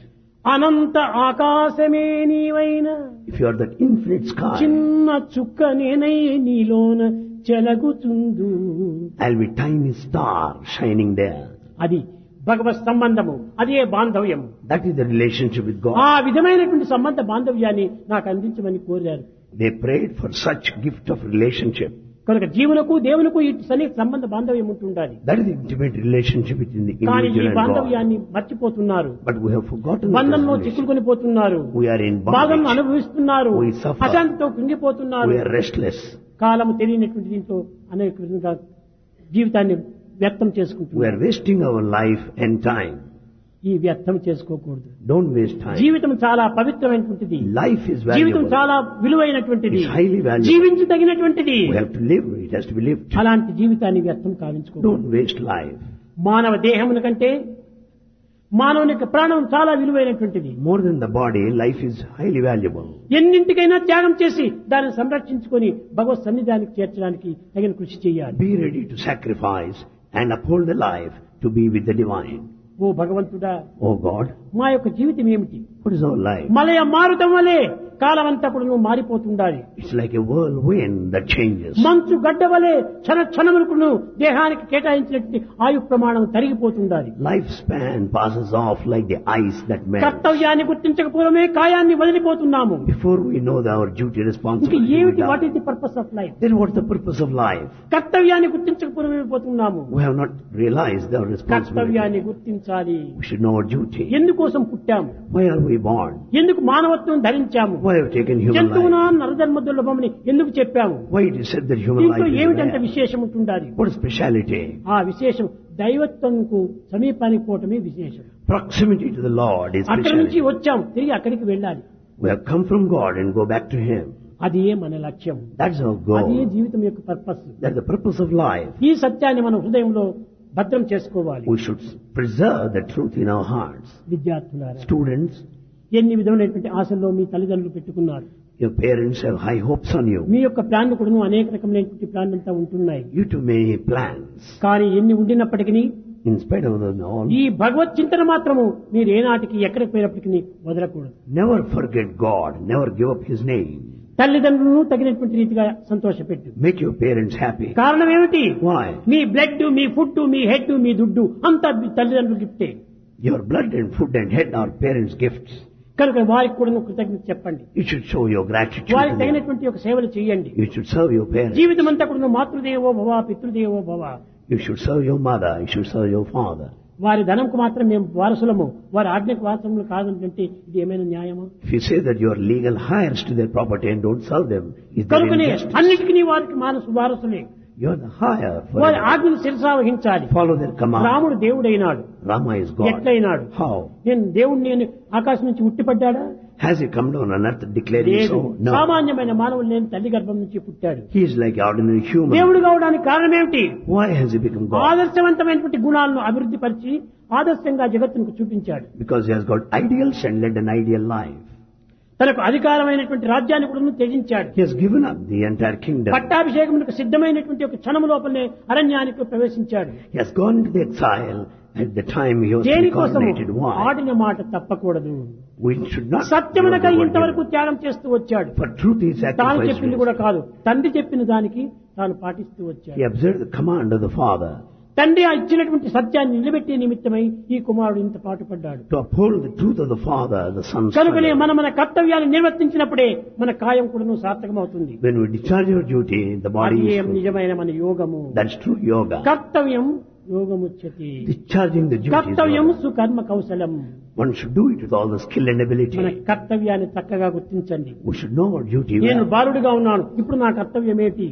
Anantha Aakasame నీవైనా If you are that infinite sky, చిన్న చుక్క నేనై నీలోన చెలగుచుందు. I'll be tiny star shining there. అది భగవత్ సంబంధము, అదే బాంధవ్యము. That is the relationship with God. ఆ విధమైనటువంటి సంబంధ బాంధవ్యాన్ని నాకు అందించమని కోరారు. They prayed for such gift of relationship. కనుక జీవులకు దేవులకు ఇటు సన్నిహిత సంబంధ బాంధవ్యం ఉంటుండాలి. That is the intimate relationship between the కానీ ఈ individual and God. బాంధవ్యాన్ని మర్చిపోతున్నారు. But we have forgotten that బంధంలో relationship. చిక్కుకొని పోతున్నారు. We are in బాధను bondage. అనుభవిస్తున్నారు. We suffer. అశాంతితో కృంగిపోతున్నారు. We are restless. కాలము తెలియనటువంటి దీంతో అనేక విధంగా జీవితాన్ని వ్యక్తం We చేసుకుంటున్నారు. are wasting our life and time. ఈ వ్యర్థం చేసుకోకూడదు. Don't waste time. జీవితం చాలా పవిత్రమైనటువంటిది. Life is జీవితం valuable. చాలా విలువైనటువంటిది. It's highly valuable. జీవించదగినటువంటిది. We have to live. It has to be lived. అలాంటి జీవితాన్ని వ్యర్థం కావించుకోకూడదు. Don't waste life. మానవ దేహమున కంటే మానవుని యొక్క ప్రాణం చాలా విలువైనటువంటిది. More than the body, life is highly valuable. ఎన్నింటికైనా త్యాగం చేసి దాన్ని సంరక్షించుకొని భగవత్ సన్నిధానికి చేర్చడానికి తగిన కృషి చేయాలి. Be ready to sacrifice and uphold the life to be with the divine. ఓ భగవంతుడా, Oh God, మా యొక్క జీవితం ఏమిటి? what is our life? మలయ మారుతం వలె కాలమంతా కూడా నువ్వు మారిపోతుండాలి. It's like a whirlwind that changes. మంచు గడ్డ వలె క్షణములకు నువ్వు దేహానికి కేటాయించినటువంటి ఆయు ప్రమాణం తరిగిపోతుండాలి. Lifespan passes off like the ice that melts. కర్తవ్యాన్ని గుర్తించకపోవడమే కాయాన్ని వదిలిపోతున్నాము. Before we know our duty ఇంకా responsibility, we ఏమిటి? die. What is the purpose of life? Then what's the purpose of life? కర్తవ్యాన్ని గుర్తించకపోవడమే పోతున్నాము. We have not realized our responsibility. కర్తవ్యాన్ని గుర్తించాలి. We should know our duty. ఎందుకోసం పుట్టాము? Why are we born? ఎందుకు మానవత్వం ధరించాము? Why have we taken human జంతువున life? నరధర్మ దుర్లభమని ఎందుకు చెప్పాము? Why it is said that human దీంట్లో life is ఏమిటంటే rare? విశేషం ఉంటుండాలి. What is speciality? ఆ విశేషం దైవత్వంకు సమీపానికి పోవటమే విశేషం. Proximity to the Lord is అక్కడి నుంచి speciality. వచ్చాం, తిరిగి అక్కడికి వెళ్ళాలి. We have come from God and go back to Him. అది మన లక్ష్యం. That's our అదే goal. జీవితం యొక్క purpose. That's the purpose of life. ఈ సత్యాన్ని మన హృదయంలో భద్రం చేసుకోవాలి. We should preserve the truth in our hearts. విద్యార్థులారా, Students, ఎన్ని విధమైనటువంటి ఆశల్లో మీ తల్లిదండ్రులు పెట్టుకున్నారు. your parents have high hopes on you. మీ యొక్క ప్లాన్ కూడా అనేక రకమైనటువంటి ప్లాన్ అంతా ఉంటున్నాయి. You too many plans. కానీ ఎన్ని ఉండినప్పటికీ In spite of them all, ఈ భగవత్ చింతన మాత్రము మీరు ఏనాటికి ఎక్కడికి పోయినప్పటికీ వదలకూడదు. never forget God. Never give up His name. తల్లిదండ్రులను తగినటువంటి రీతిగా సంతోషపెట్టు. Make your parents happy. కారణం ఏమిటి? Why? మీ బ్లడ్, మీ ఫుడ్, మీ హెడ్, మీ దుడ్డు అంతా మీ తల్లిదండ్రులు గిఫ్టే. Your blood and food and head are parents' gifts. కనుక వారికి కూడా కృతజ్ఞత చెప్పండి. You should show your gratitude వారికి to them. తగినటువంటి ఒక సేవలు చేయండి. You should serve your parents. జీవితం అంతా కూడా మాతృదేవో భవ, పితృదేవో భవ. You should serve your mother. You should serve your father. వారి ధనంకు మాత్రం మేము వారసులము, వారి ఆజ్ఞకు వారసులు కాదంటే ఇది ఏమైనా న్యాయమా? If you say that you are legal heirs to their property and don't serve them, is that కనుకనే injustice? అన్నిటికీ వారికి వారసులే. You are the higher. వారి For ఆజ్ఞను శిరసావహించాలి. follow their command. రాముడు దేవుడైనాడు. Rama is God. ఎట్లయినాడు? How? నేను దేవుడిని నేను ఆకాశం నుంచి ఉట్టిపడ్డాడా? Has he come down on earth declaring లేదు. so? No. సామాన్యమైన మానవుడు నేను తల్లి గర్భం నుంచి పుట్టాడు. He is like ordinary human. దేవుడు కావడానికి కారణం ఏమిటి? Why has he become God? ఆదర్శవంతమైనటువంటి గుణాలను అభివృద్ధి పరిచి ఆదర్శంగా జగత్తుకు చూపించాడు. Because he has got ideals and led an ideal life. తనకు అధికారమైనటువంటి రాజ్యాన్ని కూడా త్యజించాడు. He has given up the entire kingdom. పట్టాభిషేకమునకు సిద్ధమైనటువంటి ఒక క్షణము లోపలనే అరణ్యానికి ప్రవేశించాడు. He has gone to the exile at the time he was దేనికోసము? coronated. Why? ఆడిన మాట తప్పకూడదు. We should not. సత్యమునకై ఇంతవరకు త్యాగం చేస్తూ వచ్చాడు. For truth he తాను sacrificed. చెప్పింది కూడా కాదు, తండ్రి చెప్పిన దానికి తాను పాటిస్తూ వచ్చాడు. He observed the command of the father. తండ్రి ఇచ్చినటువంటి సత్యాన్ని నిలబెట్టే నిమిత్తమై ఈ కుమారుడు ఇంత పాటుపడ్డాడు. To uphold the truth of the father, the son. కనుకనే మన కర్తవ్యాన్ని నిర్వర్తించినప్పుడే మన కాయం కూడా సార్థకమవుతుంది. When we discharge our duty, the body అది is full. నిజమైన మన యోగము. That's true yoga. కర్తవ్యం యోగముచ్యతి. Discharging the duty is కర్తవ్యం yoga. సుకర్మ కౌశలం. One should do it with all the skill and మన ability. కర్తవ్యాన్ని చక్కగా గుర్తించండి. We should know our duty నేను well. బాలుడిగా ఉన్నాను, ఇప్పుడు నా కర్తవ్యం ఏంటి?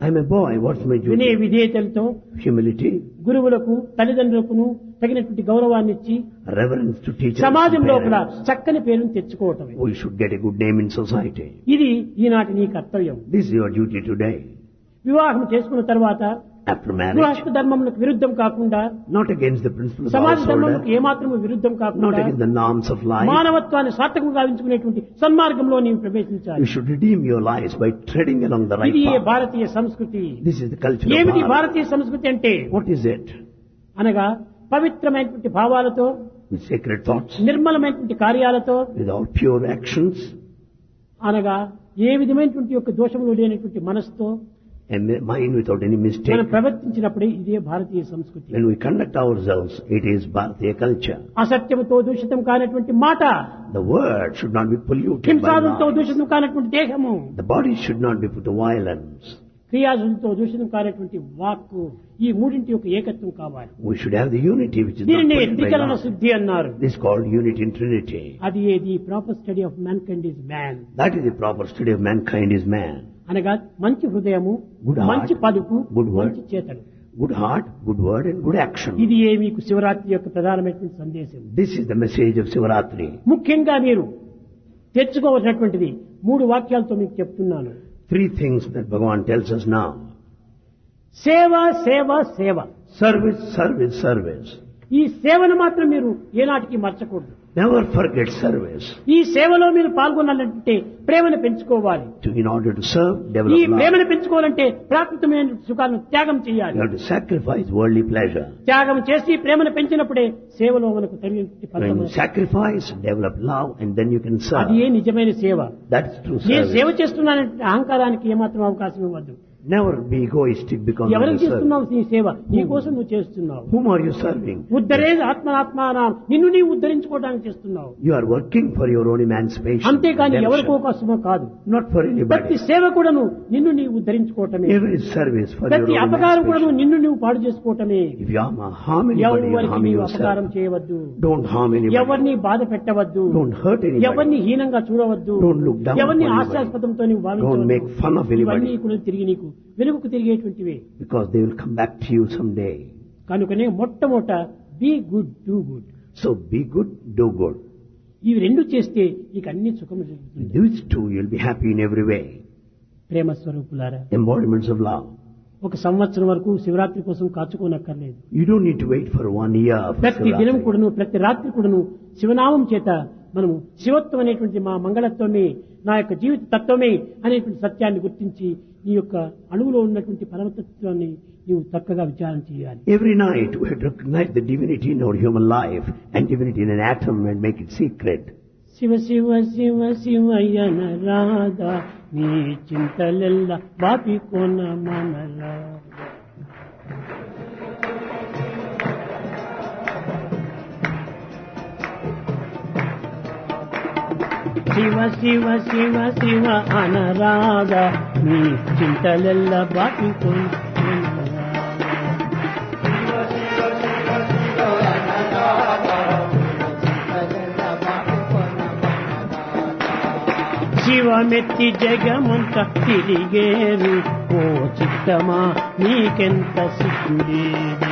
I'm a boy, what's my వినయ duty? విధేయతలతో Humility, గురువులకు తల్లిదండ్రులకు తగినటువంటి గౌరవాన్ని ఇచ్చి reverence to teachers సమాజం and లోపల parents. చక్కని పేరును తెచ్చుకోవటమే. We should get a good name in society. ఇది ఈనాటి నీ కర్తవ్యం. This is your duty today. వివాహం చేసుకున్న తర్వాత After marriage, గృహస్థ ధర్మములకు విరుద్ధం కాకుండా, not against the principles of సమాజ household, ధర్మములకు ఏమాత్రము విరుద్ధం not కాకుండా against the norms of life. మానవత్వాన్ని సార్థకంగా గావించుకునేటువంటి సన్మార్గంలో నీవు ప్రవేశించాలి. You should redeem your lives by treading along the right ఇది path. భారతీయ సంస్కృతి. This is the culture of ఏమిటి Bharat. భారతీయ సంస్కృతి అంటే? What is it? అనగా పవిత్రమైనటువంటి భావాలతో, With sacred thoughts, నిర్మలమైనటువంటి కార్యాలతో, with all pure actions, అనగా ఏ విధమైనటువంటి యొక్క దోషములు లేనటువంటి మనసుతో and mind without any మనం mistake. ప్రవర్తించినప్పుడే ఇదే భారతీయ సంస్కృతి. When we conduct ourselves, it is Bharatiya culture. అసత్యముతో దూషితం కానటువంటి మాట, The word should not be polluted by హింసాదులతో lies. దూషితం కానటువంటి దేహము, The body should not be put to violence. క్రియాదులతో దూషితం కానటువంటి వాక్కు, ఈ మూడింటి యొక్క ఏకత్వం కావాలి. We should have the unity which is not దీనిని polluted by త్రికరణ lies. శుద్ధి అన్నారు. This is called unity in Trinity. అది ఏది proper study of man kind is man. That is the proper study of mankind is man. అనగా మంచి హృదయము, Good heart, మంచి పలుకు, good word. మంచి చేతడు. Good heart, good word and good action. ఇది ఏ మీకు శివరాత్రి యొక్క ప్రధానమైనటువంటి సందేశం. This is the message of Sivaratri. ముఖ్యంగా మీరు తెచ్చుకోవలసినటువంటిది 3 వాక్యాలతో మీకు చెప్తున్నాను. 3 things that Bhagavan tells us now. సేవ, సేవ, సేవ. Service, service, service. ఈ సేవను మాత్రం మీరు ఏనాటికి మర్చకూడదు. Never forget service. ఈ సేవలో మీరు పాల్గొనాలంటే ప్రేమను పెంచుకోవాలి. In order to serve, ఈ develop love. ప్రేమను పెంచుకోవాలంటే ప్రాకృతమైన సుఖాలను త్యాగం చేయాలి. You have to sacrifice worldly pleasure. త్యాగం చేసి ప్రేమను పెంచినప్పుడే సేవలో మనకు తగినటువంటి When ఫలితం. you sacrifice, develop love, and then you can serve. అది ఏ నిజమైన సేవ. That's true నేను సేవ service. చేస్తున్నానంటే అహంకారానికి ఏమాత్రం అవకాశం ఇవ్వద్దు. Never be egoistic because of ఎవరికి your service. చేస్తున్నావు నీ సేవ? నీ కోసం నువ్వు చేస్తున్నావు. Whom are you serving? ఉద్ధరేది ఆత్మానాత్మానం, నిన్ను నీవు ఉద్ధరించుకోవడానికి చేస్తున్నావు. You are working for your own emancipation. అంతేకాని redemption. ఎవరికో కోసమో కాదు. Not for ప్రతి anybody. సేవ కూడాను నిన్ను నీవు ఉద్ధరించుకోవటమే. Every service for your ప్రతి own అపకారం కూడాను emancipation. నిన్ను నీవు పాడు చేసుకోవటమే. If you harm anybody, you're ఎవరికి harming నీవు అపకారం yourself. చేయవద్దు. Don't harm anybody. ఎవరిని బాధ పెట్టవద్దు. Don't hurt anybody. ఎవరిని హీనంగా చూడవద్దు. Don't look down ఎవరిని on anybody. హాస్యాస్పదంతో నీవు Don't make fun of భావించవద్దు. anybody. ఇవన్నీ కూడా తిరిగి నీకు వెలుగుకు తిరిగేటువంటివే. Because they will come back to you someday. కనుకనే మొట్టమొదట be good, do good. So be good, do good. ఇవి రెండు చేస్తే నీకు అన్ని సుఖము జరుగుతుంది. These two, you'll be happy in every way. ప్రేమ స్వరూపులారా, Embodiments of love. ఒక సంవత్సరం వరకు శివరాత్రి కోసం కాచుకోనక్కర్లేదు. You don't need to wait for 1 year for ప్రతి దినం Sivaratri. కూడాను, ప్రతి రాత్రి కూడాను శివనామం చేత మనము శివత్వం అనేటువంటి మా మంగళత్వమే, నా యొక్క జీవిత తత్వమే అనేటువంటి సత్యాన్ని గుర్తించి నీ యొక్క అణువులో ఉన్నటువంటి పరమతత్వాన్ని నీవు చక్కగా విచారణ చేయాలి. Every night we have to recognize the divinity in our human life and divinity in an atom and make it secret. Shiva Shiva Shiva శివయ్యన Radha, నీ చింతలెల్ల బాపి కొన మనలా. శివ శివ శివ శివ అనరాధ, నీ చింతలెల్ల బాపి కొన మనలా. శివమెత్తి జగమంత తిరిగేరు, ఓ చిత్తమా నీకెంత సిగ్గులేదు.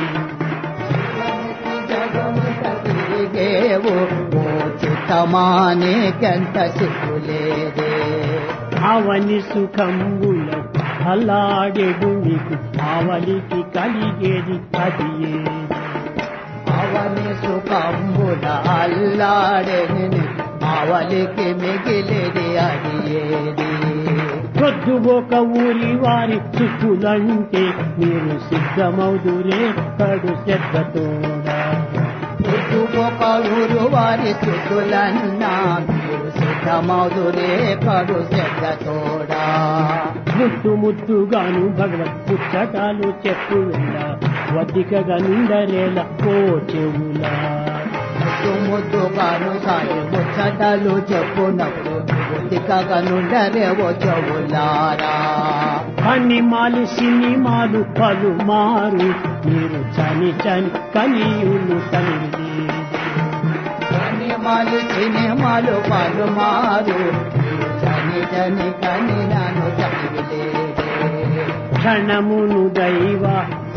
జగముతతిరిగేవు, ఓ చిత్తమానేకెంత సిగ్గులేదే. అవని సుఖంబుల అల్లాడేడు నీకు, ఆవలికి కలిగేది అది ఏది. అవని సుఖంబుల అల్లాడేని, ఆవలికి మిగిలిది అది ఏది. పొద్దు ఒక ఊరి వారి చుట్టులంటే మీరు సిద్ధమౌదురే కడు శ్రద్ధతోడా. ఒక ఊరు వారి చుట్టులన్నా మీరు సిద్ధమౌదురే కడు శ్రద్ధతోడా. ముద్దు ముద్దుగాను భగవత్ పుచ్చటాలు చెప్పు వెళ్ళ, వదికగా నిండరేల ఓ చెవులా. ముద్దుగాను సాయి ముచ్చటలు చెప్పునప్పుడు ఉతికగనుండరేవో చెవులారా. అనిమాలు సినిమాలు పలుమారు, మీరు చని చని కలియులు తమిళి. సినిమాలు సినిమాలు పలుమారు, చని చని కని నన్ను చదివిలేదే. క్షణమును దైవ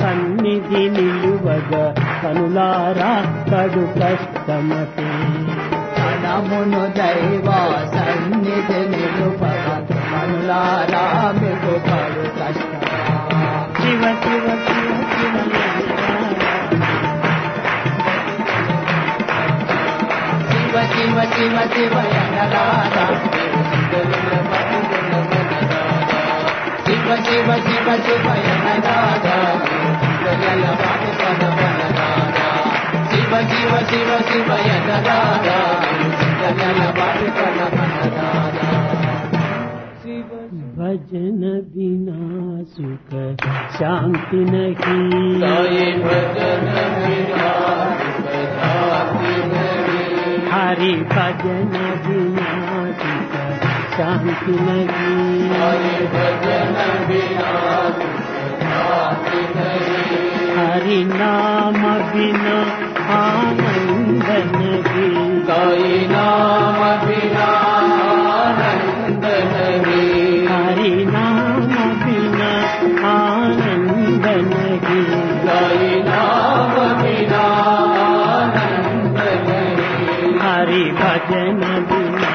సన్నిధి నిలువగా కనులారా కడు కష్టమతే. క్షణమును దైవ సన్నిధి నిలుపగా కనులారా మీకు కడు కష్టమా. శివ శివ శివ శివ శివ శివ శివ శివ యనరాధా. శివ శివ శివ శివ యనరాధా. శివ శివ శివ శివ యనరాధా. భజన బినా సుఖ శాంతి నహీ. హరి భజన బినా సుఖ శాంతి నహీ. హరి నామ బినా ఆనంద నహీ. నామ బినా ఆనంద నహీ. హరి నామ బినా ఆనంద నహీ. నామ బినా ఆనంద నహీ. హరి భజన బినా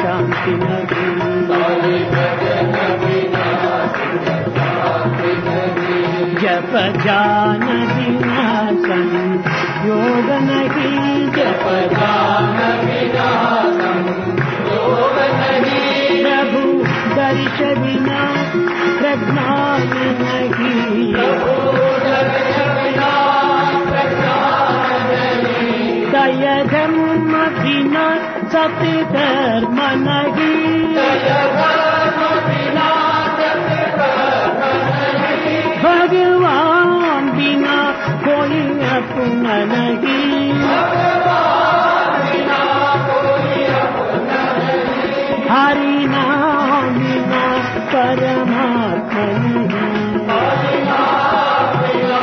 శాంతి నహీ. जप जान बिना संयोग नहीं. जप जान बिना संयोग नहीं. प्रभु दर्श बिना प्रज्ञान नहीं. प्रभु दर्श बिना प्रज्ञान नहीं. दय धर्म बिना सत्य धर्म नहीं. दय धर्म बिना सत्य धर्म नहीं. भगवान बिना कोई अपना नहीं. भगवान बिना कोई अपना नहीं. हरि नाम बिना परमात्मा नहीं. हरि नाम बिना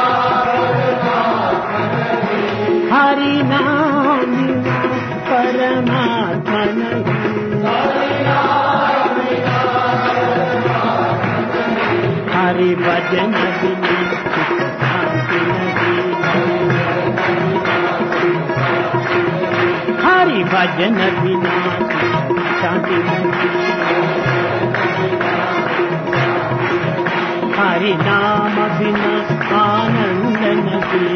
परमात्मा नहीं. हरि नाम बिना परमात्मा नहीं. हरि नाम बिना परमात्मा नहीं. हरि भजन बिना सुख शांति नहीं. हरि भजन बिना सुख शांति नहीं. हरि नाम बिना आनंद नहीं.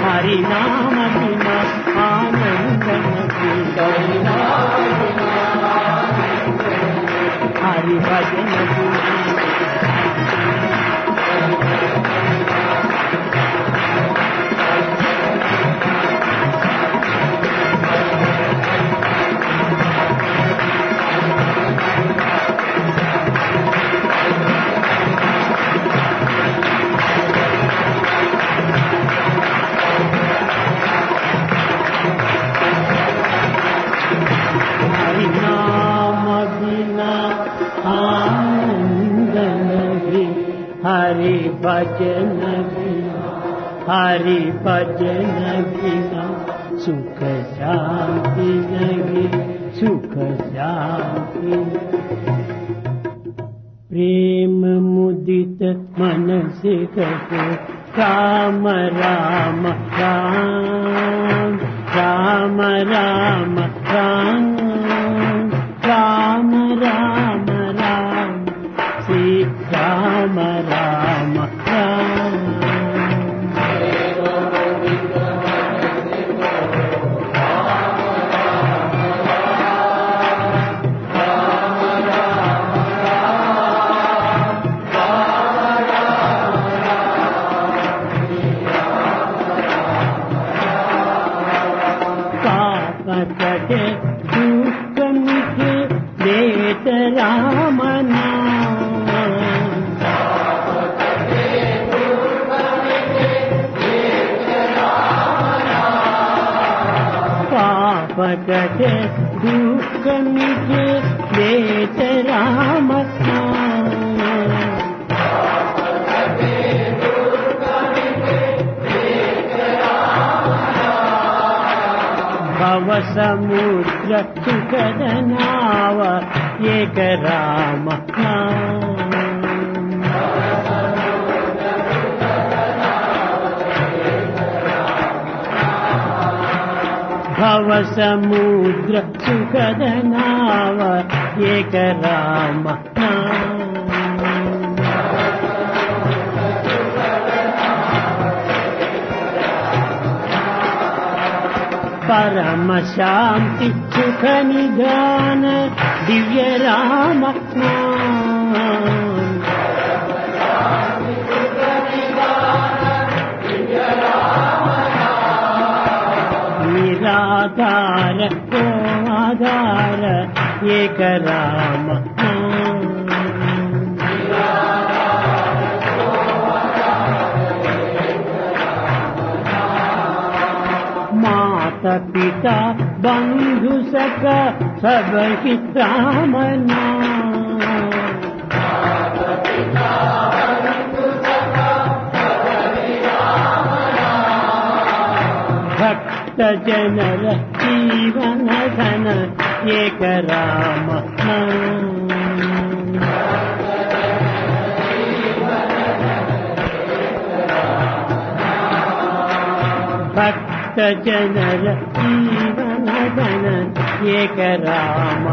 हरि नाम बिना आनंद नहीं. हरि भजन बिना हरि नाम बिना आनंद नहीं. हरि भजन बिना हरि भजन बिना सुख शांति नहीं. सुख शांति प्रेम मुदित मन से कहो राम राम राम. राम राम राम. राम राम राम. श्री राम राम राम. पाप कटे दुख मिटे लेत राम नाम. पाप कटे दुख मिटे लेत राम नाम. भव समुद्र सुखद नाव ఏక రామ భవ సముద్ర సుఖద నావ ఏక రామ పరమ శాంతి సుఖ నిదాన దివ్య రామ నిరాధార ఆధార ఏక రామ మాత పిత బంధు సఖ సబ హిత రామనా భక్త జనర జీవన ధన ఏక రామ భక్త జనర జీవన ధన ఏక రామ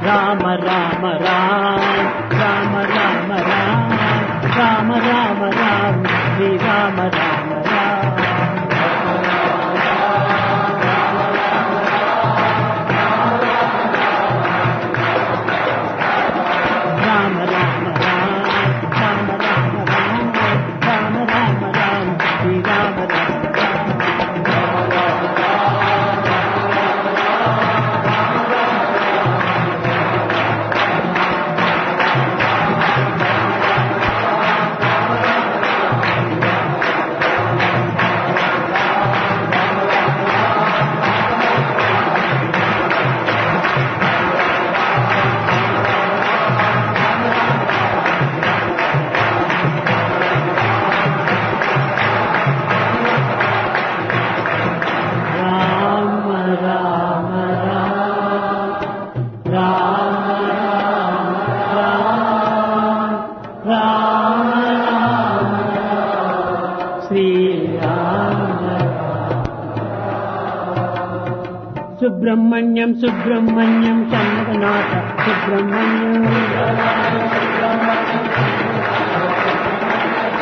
రామ రామ రామ రామ రామ రామ రామ రామ రామ శ్రీ రామ రామ రామ రామ రామ రామ రామ రామ రామ రామ శ్రీ రామ రామ సుబ్రహ్మణ్యం సుబ్రహ్మణ్యం షణ్ముఖనాథ సుబ్రహ్మణ్యం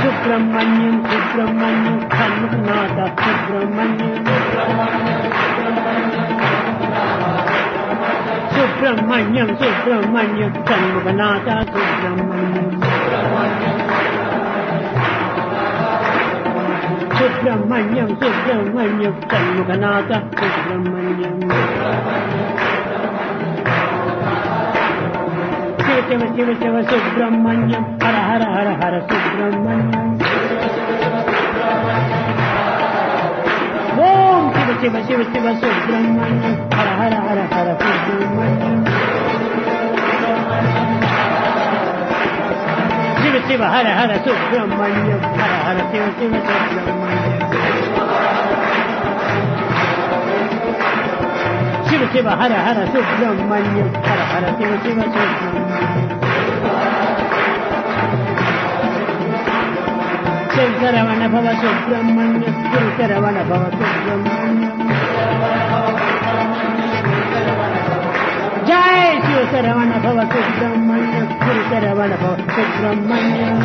సుబ్రహ్మణ్యం సుబ్రహ్మణ్యం షణ్ముఖనాథ సుబ్రహ్మణ్యం సుబ్రహ్మణ్యం సుబ్రహ్మణ్యం షణ్ముఖనాథ సుబ్రహ్మణ్యం సుబ్రహ్మణ్యం సుబ్రహ్మణ్యం షణ్ముఖనాథ సుబ్రహ్మణ్యం శివ శివ శివ శివ సుబ్రహ్మణ్యం హర హర హర హర సుబ్రహ్మణ్యం ఓం శివ శివ శివ శివ సుబ్రహ్మణ్యం హర హర హర హర సుబ్రహ్మణ్యం శివ శివ హర హర సుబ్రహ్మణ్యం హర హర శివ శివ సుబ్రహ్మణ్యం శివ శివ హర హర సుబ్రహ్మణ్యం హర హర శివ శివ సుబ్రహ్మణ్యం శంకరవణ భవ సుబ్రహ్మణ్యం శంకరవణ భవ సుబ్రహ్మణ్యం జయ శివ శరవణ భవ సుబ్రహ్మణ్యం శివ శరవణ భవ సుబ్రహ్మణ్యం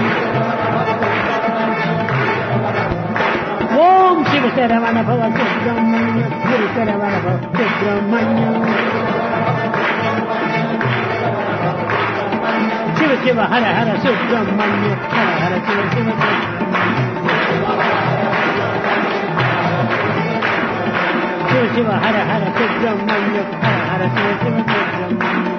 ఓం శివ శరవణ భవ సుబ్రహ్మణ్యం శివ శరవణ భవ సుబ్రహ్మణ్యం శివ శివ హర హర సుబ్రహ్మణ్యం హర హర శివ శివ శివ శివ హర హర సుబ్రహ్మణ్యం హర హర శివ శివ సుబ్రహ్మణ్యం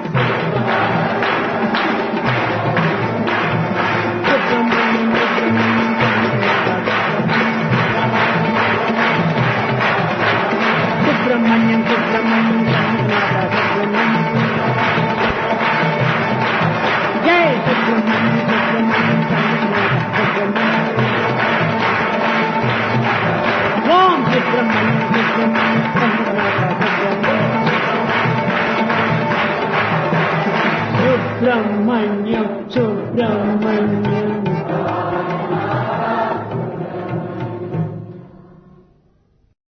సుబ్రహ్మణ్యం సుబ్రహ్మణ్యం సుబ్రహ్మణ్యం జయ సుబ్రహ్మణ్యం సుబ్రహ్మణ్యం సుబ్రహ్మణ్యం సుబ్రహ్మణ్యం సుబ్రహ్మణ్యం